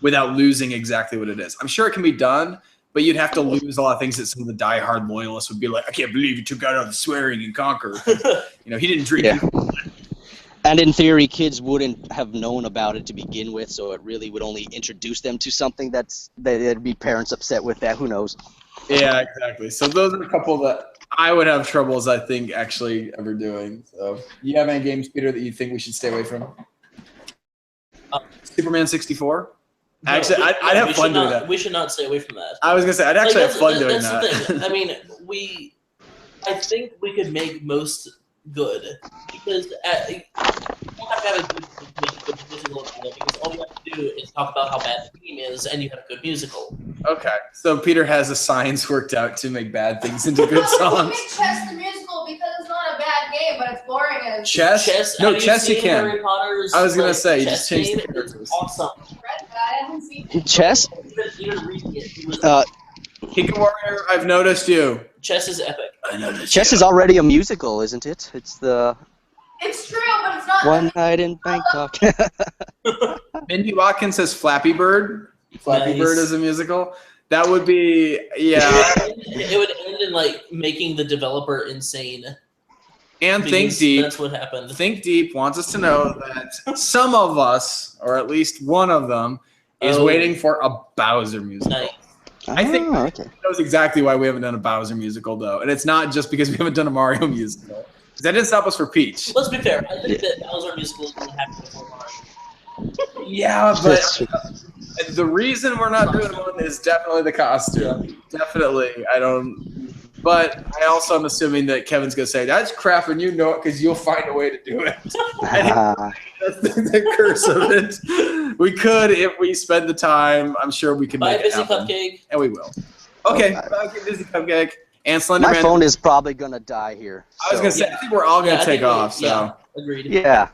without losing exactly what it is. I'm sure it can be done, but you'd have to lose a lot of things that some of the diehard loyalists would be like, I can't believe you took out all the swearing in Conquer. You know, he didn't drink. Yeah. And in theory, kids wouldn't have known about it to begin with, so it really would only introduce them to something that'd be parents upset with that. Who knows? Yeah, exactly. So those are a couple that I would have troubles, I think, actually ever doing. So you have any games, Peter, that you think we should stay away from? Superman 64? Actually, I'd have fun doing that. We should not stay away from that. I was going to say, I'd actually have fun doing that's that. the thing. I mean, I think we could make most good because you don't have to have a good musical because all you have to do is talk about how bad the theme is and you have a good musical. Okay. So Peter has a science worked out to make bad things into good songs. Make Chess the musical because it's not a bad game, but it's boring as Chess? No, Have chess you seen can. Harry Potter's, I was going to like, say, you chess just changed the game? characters. It's awesome. Red, but I haven't seen it. Chess? Even reading it was Hika Warrior, I've noticed you. chess is epic. I noticed Chess is already a musical, isn't it? It's the It's true, but it's not. One Night in Bangkok. Mindy Watkins says Flappy Bird. Flappy Nice. Bird is a musical. That would be, yeah. It would end in like making the developer insane. And Think because Deep. That's what happened. Think Deep wants us to know that some of us, or at least one of them, is waiting for a Bowser musical. Nice. I think Oh, okay. knows exactly why we haven't done a Bowser musical, though. And it's not just because we haven't done a Mario musical. Because that didn't stop us for Peach. Let's be fair. I think that Bowser musicals will happen before Mario. Yeah, That's but the reason we're not doing one is definitely the costume. Definitely. But I also am assuming that Kevin's going to say, that's crap, and you know it because you'll find a way to do it. That's the curse of it. We could, if we spend the time, I'm sure we can Buy a make it busy happen. cupcake. And we will. Okay, Busy Cupcake. And My Slenderman. phone is probably gonna die here. I was gonna say, I think we're all gonna take off. So Yeah, agreed. Yeah.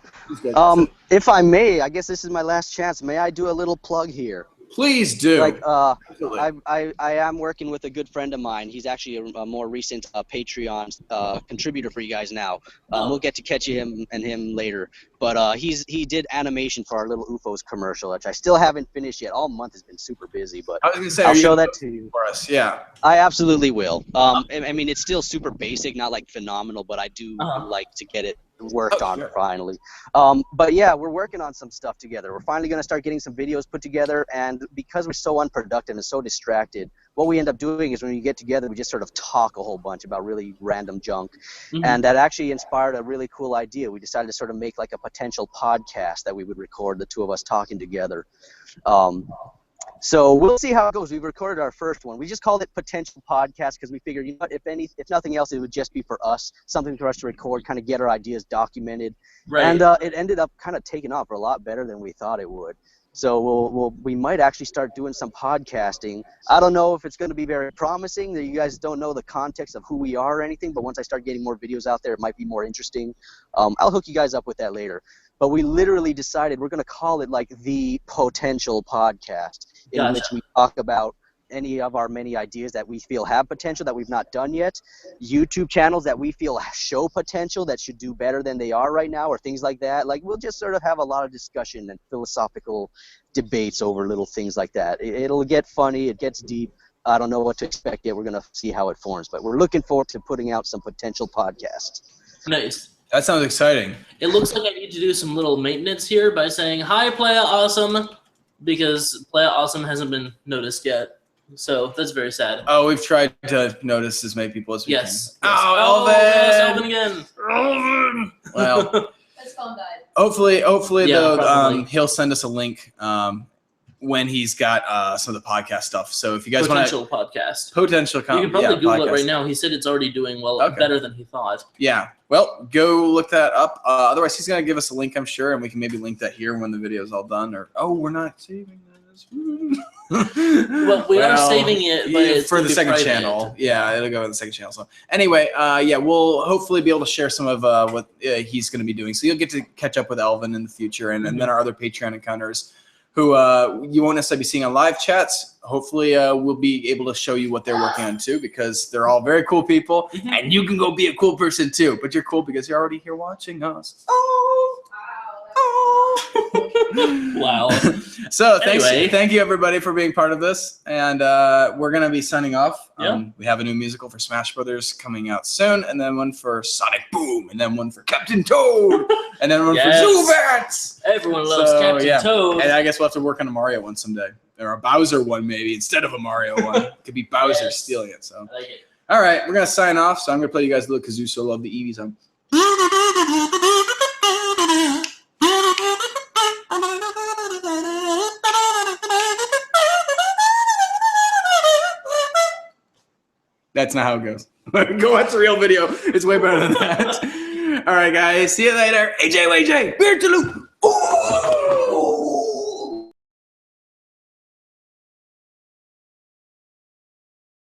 If I may, I guess this is my last chance. May I do a little plug here? please do. Like, Absolutely. I am working with a good friend of mine. He's actually a more recent Patreon contributor for you guys now. We'll get to catch him later. But he did animation for our little UFOs commercial, which I still haven't finished yet. All month has been super busy, but I was gonna say, I'll show that to you. for us. Yeah. I absolutely will. I mean, it's still super basic, not like phenomenal, but I do like to get it worked on finally. But yeah, we're working on some stuff together. We're finally going to start getting some videos put together, and because we're so unproductive and so distracted, what we end up doing is when we get together, we just sort of talk a whole bunch about really random junk. And that actually inspired a really cool idea. We decided to sort of make like a potential podcast that we would record, the two of us talking together. So we'll see how it goes. We've recorded our first one. We just called it Potential Podcast because we figured, you know what, if nothing else, it would just be for us, something for us to record, kind of get our ideas documented. Right. And it ended up kind of taking off a lot better than we thought it would. So we might actually start doing some podcasting. I don't know if it's going to be very promising. You guys don't know the context of who we are or anything, but once I start getting more videos out there, it might be more interesting. I'll hook you guys up with that later. But we literally decided we're going to call it like the Potential Podcast, in which we talk about any of our many ideas that we feel have potential that we've not done yet, YouTube channels that we feel show potential that should do better than they are right now, or things like that. Like, we'll just sort of have a lot of discussion and philosophical debates over little things like that. It'll get funny. It gets deep. I don't know what to expect yet. We're going to see how it forms. But we're looking forward to putting out some potential podcasts. Nice. That sounds exciting. It looks like I need to do some little maintenance here by saying, hi, Playa Awesome, because Playa Awesome hasn't been noticed yet. So that's very sad. Oh, we've tried to notice as many people as we Yes. can. Yes. Oh, yes, Elvin! Elvin again. Elvin! Well, His phone died. hopefully Yeah, though, probably. he'll send us a link when he's got some of the podcast stuff. So if you guys want to Potential podcast. potential, You can probably Google it podcast. right now. He said it's already doing well, Okay. better than he thought. Yeah. Well, go look that up. Otherwise, he's gonna give us a link, I'm sure, and we can maybe link that here when the video's all done. Or we're not saving this. Well, we are saving it, but it's for gonna the be second private. channel. Yeah, it'll go in the second channel. So anyway, yeah, we'll hopefully be able to share some of what he's going to be doing. So you'll get to catch up with Elvin in the future, and then our other Patreon encounters, who you won't necessarily be seeing on live chats. Hopefully, we'll be able to show you what they're working on too, because they're all very cool people, and you can go be a cool person too. But you're cool because you're already here watching us. Wow. So Anyway. thank you everybody for being part of this, and we're gonna be signing off. Yeah. We have a new musical for Smash Brothers coming out soon, and then one for Sonic Boom, and then one for Captain Toad, and then one Yes. for Zoobats. Everyone loves So, Captain yeah. Toad. And I guess we'll have to work on a Mario one someday, or a Bowser one maybe instead of a Mario one. It could be Bowser Yes. stealing it. So I like it. all right, we're gonna sign off. So I'm gonna play you guys a little kazoo solo of the Eevee song. That's not how it goes. Go watch the real video. It's way better than that. All right, guys. See you later. AJ, Beer to Loop. Ooh.